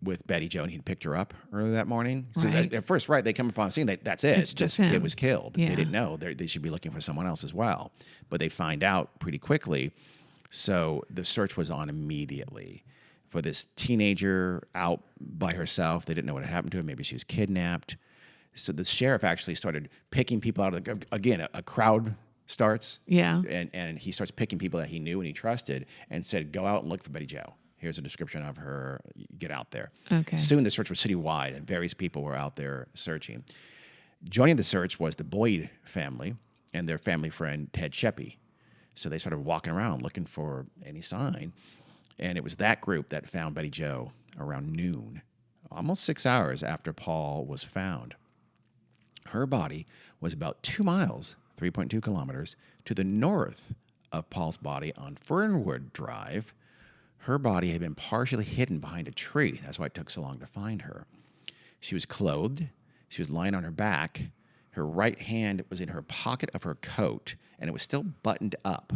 with Betty Jo, and he'd picked her up early that morning. So at first, they come upon the scene. That's it. It's just this him. kid was killed. Yeah. They didn't know. They should be looking for someone else as well. But they find out pretty quickly. So the search was on immediately for this teenager out by herself. They didn't know what had happened to her. Maybe she was kidnapped. So the sheriff actually started picking people out of a crowd starts. Yeah. And he starts picking people that he knew and he trusted, and said, go out and look for Betty Jo. Here's a description of her. Get out there. Okay. Soon the search was citywide, and various people were out there searching. Joining the search was the Boyd family and their family friend, Ted Sheppy. So they started walking around looking for any sign. And it was that group that found Betty Jo around noon, almost 6 hours after Paul was found. Her body was about 2 miles, 3.2 kilometers, to the north of Paul's body on Fernwood Drive. Her body had been partially hidden behind a tree. That's why it took so long to find her. She was clothed. She was lying on her back. Her right hand was in her pocket of her coat, and it was still buttoned up,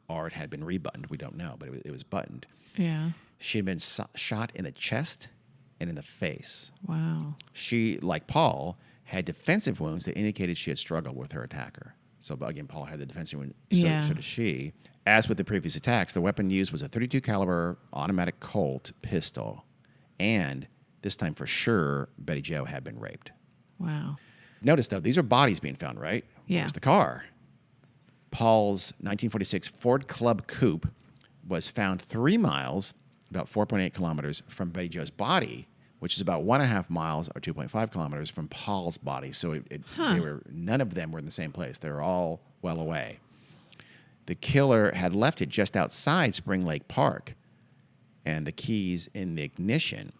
or it had been rebuttoned. We don't know, but it was buttoned. Yeah. She had been shot in the chest and in the face. Wow. She, like Paul, had defensive wounds that indicated she had struggled with her attacker. So again, Paul had the defensive wound, so does she. As with the previous attacks, the weapon used was a .32 caliber automatic Colt pistol. And this time for sure, Betty Jo had been raped. Wow. Notice, though, these are bodies being found, right? Yeah. Where's the car? Paul's 1946 Ford Club Coupe was found 3 miles, about 4.8 kilometers, from Betty Jo's body, which is about 1.5 miles or 2.5 kilometers from Paul's body. So none of them were in the same place. They were all well away. The killer had left it just outside Spring Lake Park, and the keys in the ignition.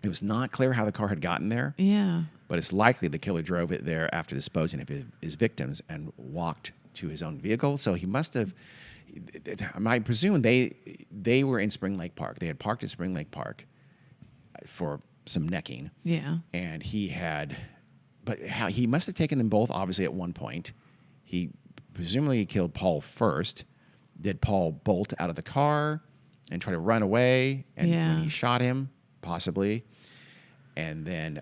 It was not clear how the car had gotten there. Yeah. but it's likely the killer drove it there after disposing of his victims and walked to his own vehicle. So he must have, I presume they were in Spring Lake Park. They had parked at Spring Lake Park for some necking. Yeah. And he must have taken them both, obviously, at one point. He presumably killed Paul first. Did Paul bolt out of the car and try to run away? And when he shot him, possibly. And then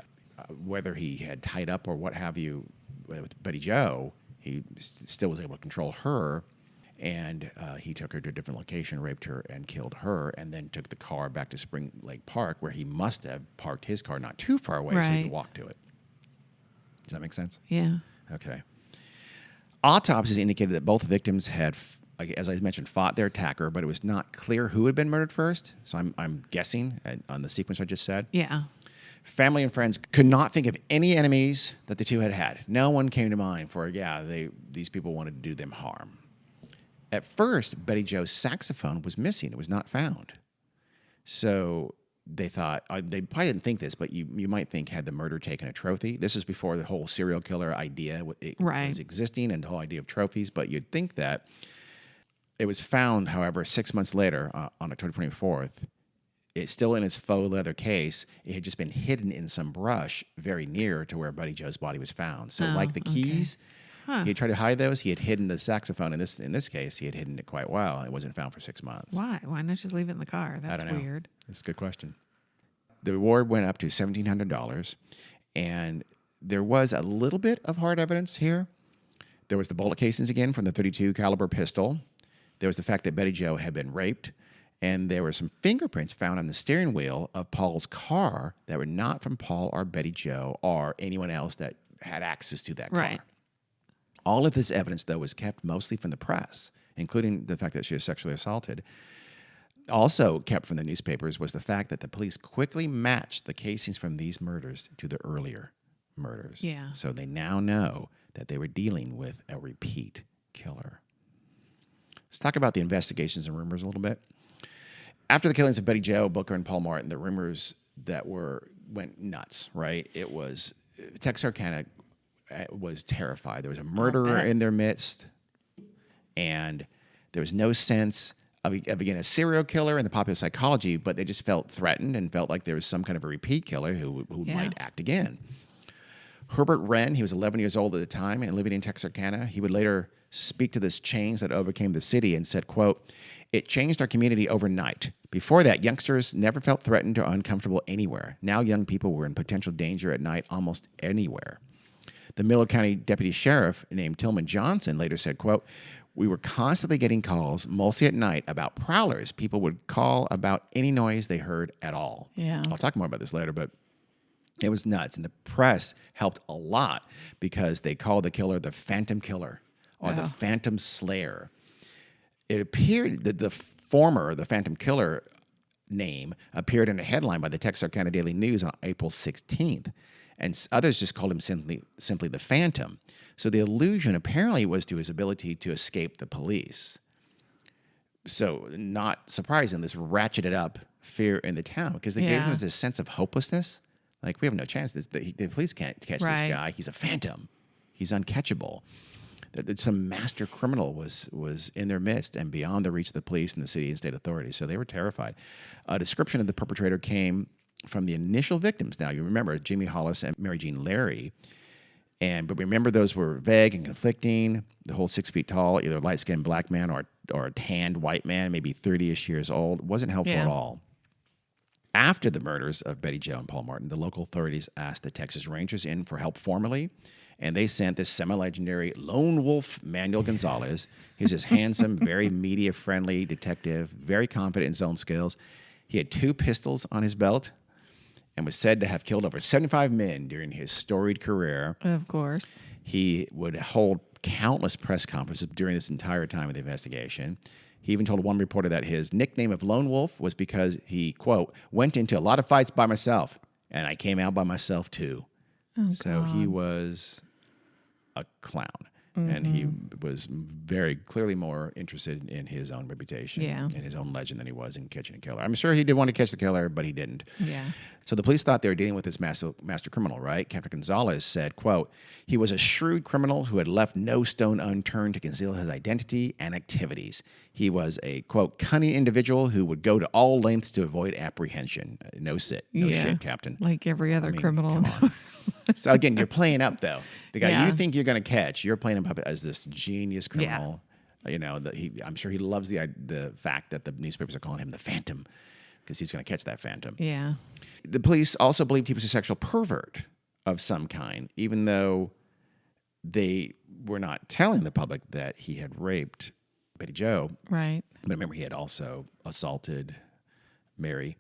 whether he had tied up or what have you with Betty Jo, he still was able to control her. And he took her to a different location, raped her, and killed her, and then took the car back to Spring Lake Park, where he must have parked his car not too far away so he could walk to it. Does that make sense? Yeah. Okay. Autopsies indicated that both victims had, as I mentioned, fought their attacker, but it was not clear who had been murdered first. So I'm guessing on the sequence I just said. Yeah. Family and friends could not think of any enemies that the two had had. No one came to mind for, these people wanted to do them harm. At first, Betty Jo's saxophone was missing. It was not found. So they thought, they probably didn't think this, but you might think, had the murder taken a trophy? This is before the whole serial killer idea was existing and the whole idea of trophies, but you'd think that. It was found, however, 6 months later, on October 24th. It's still in its faux leather case. It had just been hidden in some brush very near to where Betty Jo's body was found. So like the keys... Okay. He had tried to hide those. He had hidden the saxophone. In this case, he had hidden it quite well. It wasn't found for 6 months. Why? Why not just leave it in the car? That's weird. That's a good question. The reward went up to $1,700, and there was a little bit of hard evidence here. There was the bullet casings again from the .32 caliber pistol. There was the fact that Betty Jo had been raped, and there were some fingerprints found on the steering wheel of Paul's car that were not from Paul or Betty Jo or anyone else that had access to that car. Right. All of this evidence, though, was kept mostly from the press, including the fact that she was sexually assaulted. Also kept from the newspapers was the fact that the police quickly matched the casings from these murders to the earlier murders. Yeah. So they now know that they were dealing with a repeat killer. Let's talk about the investigations and rumors a little bit. After the killings of Betty Jo, Booker, and Paul Martin, the rumors that went nuts, right? It was Texarkana was terrified. There was a murderer in their midst, and there was no sense of again, a serial killer in the popular psychology, but they just felt threatened and felt like there was some kind of a repeat killer who might act again. Herbert Wren, he was 11 years old at the time and living in Texarkana. He would later speak to this change that overcame the city and said, quote, "It changed our community overnight. Before that, youngsters never felt threatened or uncomfortable anywhere. Now young people were in potential danger at night almost anywhere." The Miller County Deputy Sheriff named Tillman Johnson later said, quote, "We were constantly getting calls, mostly at night, about prowlers. People would call about any noise they heard at all." Yeah. I'll talk more about this later, but it was nuts. And the press helped a lot because they called the killer the Phantom Killer or the Phantom Slayer. It appeared that the Phantom Killer name appeared in a headline by the Texarkana Daily News on April 16th. And others just called him simply the Phantom. So the allusion apparently was to his ability to escape the police. So not surprising, this ratcheted up fear in the town because they gave him this sense of hopelessness. Like, we have no chance. The police can't catch this guy. He's a phantom. He's uncatchable. That some master criminal was in their midst and beyond the reach of the police and the city and state authorities. So they were terrified. A description of the perpetrator came from the initial victims. Now, you remember Jimmy Hollis and Mary Jean Larry. But remember, those were vague and conflicting. The whole 6 feet tall, either light-skinned black man or a tanned white man, maybe 30-ish years old, wasn't helpful at all. After the murders of Betty Jo and Paul Martin, the local authorities asked the Texas Rangers in for help formally, and they sent this semi-legendary lone wolf Manuel Gonzalez. He was this handsome, very media-friendly detective, very confident in his own skills. He had 2 pistols on his belt and was said to have killed over 75 men during his storied career. Of course. He would hold countless press conferences during this entire time of the investigation. He even told one reporter that his nickname of Lone Wolf was because he, quote, "went into a lot of fights by myself, and I came out by myself too." Oh, so God. he was a clown. And he was very clearly more interested in his own reputation and his own legend than he was in catching a killer. I'm sure he did want to catch the killer, but he didn't. Yeah. So the police thought they were dealing with this master criminal, right? Captain Gonzalez said, quote, "He was a shrewd criminal who had left no stone unturned to conceal his identity and activities. He was a, quote, cunning individual who would go to all lengths to avoid apprehension." No shit, Captain. Like every other criminal. Come on. So again, you're playing up, though. The guy you think you're going to catch, you're playing him up as this genius criminal. You know, I'm sure he loves the fact that the newspapers are calling him the Phantom, because he's going to catch that Phantom. Yeah. The police also believed he was a sexual pervert of some kind, even though they were not telling the public that he had raped Betty Jo. Right. But remember, he had also assaulted Mary.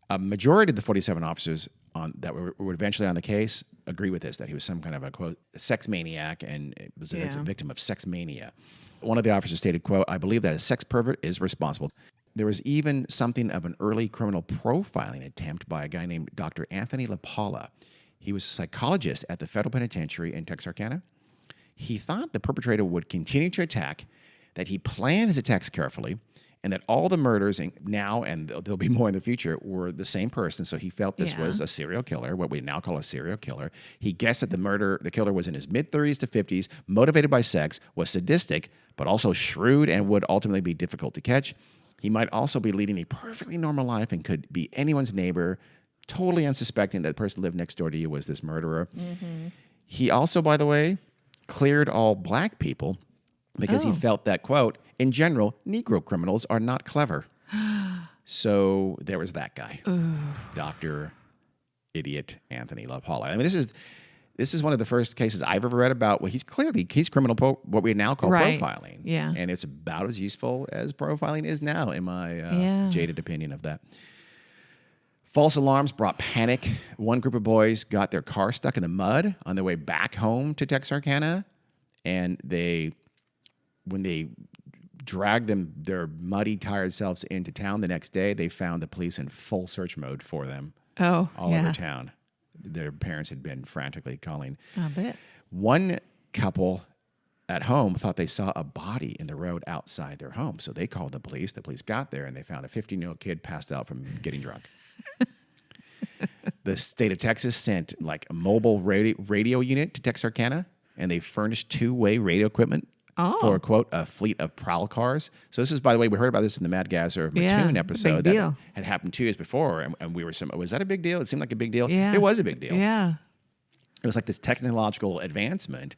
A majority of the 47 officers that were eventually on the case agree with this, that he was some kind of a, quote, sex maniac and was a victim of sex mania. One of the officers stated, quote, "I believe that a sex pervert is responsible." There was even something of an early criminal profiling attempt by a guy named Dr. Anthony LaPaula. He was a psychologist at the federal penitentiary in Texarkana. He thought the perpetrator would continue to attack, that he planned his attacks carefully, and that all the murders now, and there'll be more in the future, were the same person. So he felt this was a serial killer, what we now call a serial killer. He guessed that the killer was in his mid-30s to 50s, motivated by sex, was sadistic, but also shrewd and would ultimately be difficult to catch. He might also be leading a perfectly normal life and could be anyone's neighbor, totally unsuspecting that the person who lived next door to you was this murderer. Mm-hmm. He also, by the way, cleared all black people because he felt that, quote, "In general, Negro criminals are not clever." So there was that guy, Dr. Idiot Anthony LaPaula. I mean, this is one of the first cases I've ever read about. Well, he's criminal, what we now call profiling. Yeah. And it's about as useful as profiling is now, in my jaded opinion of that. False alarms brought panic. One group of boys got their car stuck in the mud on their way back home to Texarkana. And when they dragged their muddy, tired selves into town the next day, they found the police in full search mode for them all over town. Their parents had been frantically calling. I bet. One couple at home thought they saw a body in the road outside their home. So they called the police. The police got there, and they found a 15-year-old kid passed out from getting drunk. The state of Texas sent like a mobile radio unit to Texarkana, and they furnished two-way radio equipment for, quote, a fleet of prowl cars. So this is, by the way, we heard about this in the Mad Gasser of Mattoon episode that had happened 2 years before, and we were was that a big deal? It seemed like a big deal. Yeah. It was a big deal. Yeah. It was like this technological advancement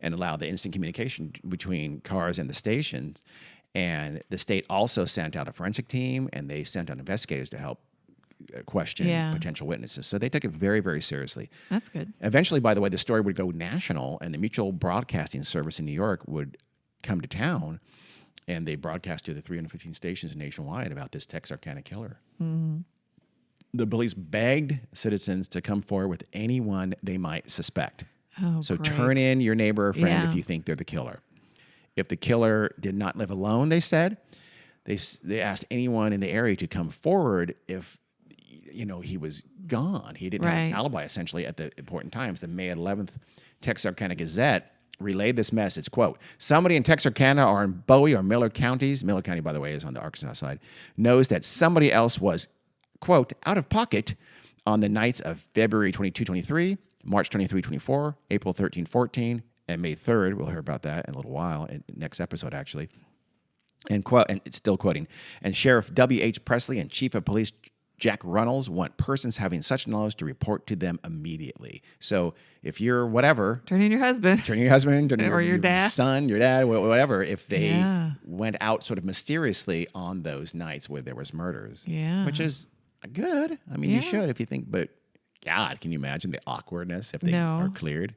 and allowed the instant communication between cars and the stations. And the state also sent out a forensic team, and they sent out investigators to help question potential witnesses. So they took it very, very seriously. That's good. Eventually, by the way, the story would go national, and the Mutual Broadcasting Service in New York would come to town, and they broadcast to the 315 stations nationwide about this Texarkana killer. Mm-hmm. The police begged citizens to come forward with anyone they might suspect. Oh, so great. Turn in your neighbor or friend if you think they're the killer. If the killer did not live alone, they said, they asked anyone in the area to come forward if he was gone. He didn't have an alibi, essentially, at the important times. The May 11th Texarkana Gazette relayed this message, quote, "Somebody in Texarkana or in Bowie or Miller counties," Miller County, by the way, is on the Arkansas side, "knows that somebody else was, quote, out of pocket on the nights of February 22, 23, March 23, 24, April 13, 14, and May 3rd. We'll hear about that in a little while, in next episode, actually. And it's still quoting, "And Sheriff W.H. Presley and Chief of Police Jack Runnels want persons having such knowledge to report to them immediately." So if you're whatever... Turn in your husband. Turn in your husband, turn in or your dad. son, your dad, whatever, if they went out sort of mysteriously on those nights where there was murders. Yeah. Which is good. I mean, you should if you think, but God, can you imagine the awkwardness if they are cleared?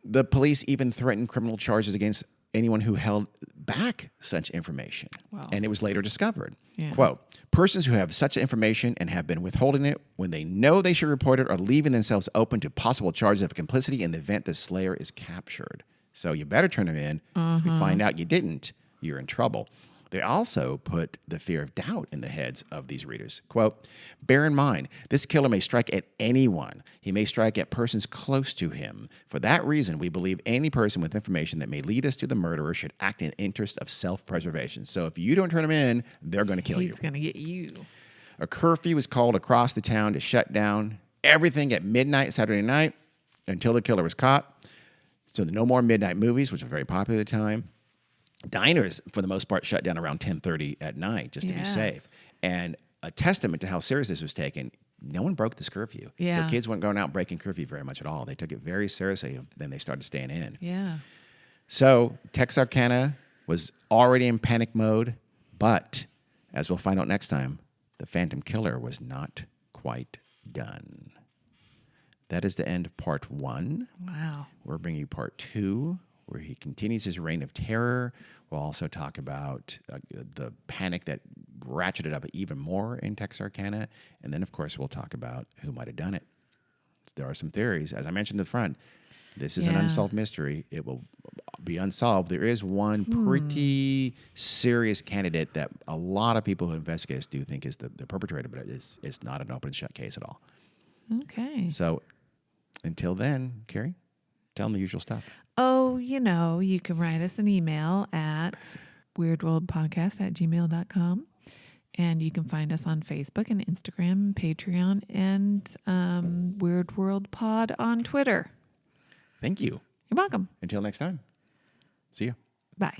The police even threatened criminal charges against anyone who held back such information. Wow. And it was later discovered. Yeah. Quote, "Persons who have such information and have been withholding it when they know they should report it are leaving themselves open to possible charges of complicity in the event the slayer is captured." So you better turn them in. If we find out you didn't, you're in trouble. They also put the fear of doubt in the heads of these readers. Quote, bear in mind, this killer may strike at anyone. He may strike at persons close to him. For that reason, we believe any person with information that may lead us to the murderer should act in interest of self-preservation. So if you don't turn him in, they're going to kill you. He's going to get you. A curfew was called across the town to shut down everything at midnight Saturday night until the killer was caught. So no more midnight movies, which were very popular at the time. Diners, for the most part, shut down around 10:30 at night just to be safe. And a testament to how serious this was taken, no one broke this curfew. Yeah. So kids weren't going out breaking curfew very much at all. They took it very seriously. Then they started staying in. Yeah. So Texarkana was already in panic mode, but as we'll find out next time, the Phantom Killer was not quite done. That is the end of part 1. Wow. We're bringing you part 2, where he continues his reign of terror. We'll also talk about the panic that ratcheted up even more in Texarkana. And then, of course, we'll talk about who might have done it. There are some theories. As I mentioned in the front, this is an unsolved mystery. It will be unsolved. There is one pretty serious candidate that a lot of people who investigate this do think is the perpetrator, but it's not an open and shut case at all. Okay. So until then, Carrie, tell them the usual stuff. Oh, you can write us an email at weirdworldpodcast@gmail.com. And you can find us on Facebook and Instagram, Patreon, and Weird World Pod on Twitter. Thank you. You're welcome. Until next time. See you. Bye.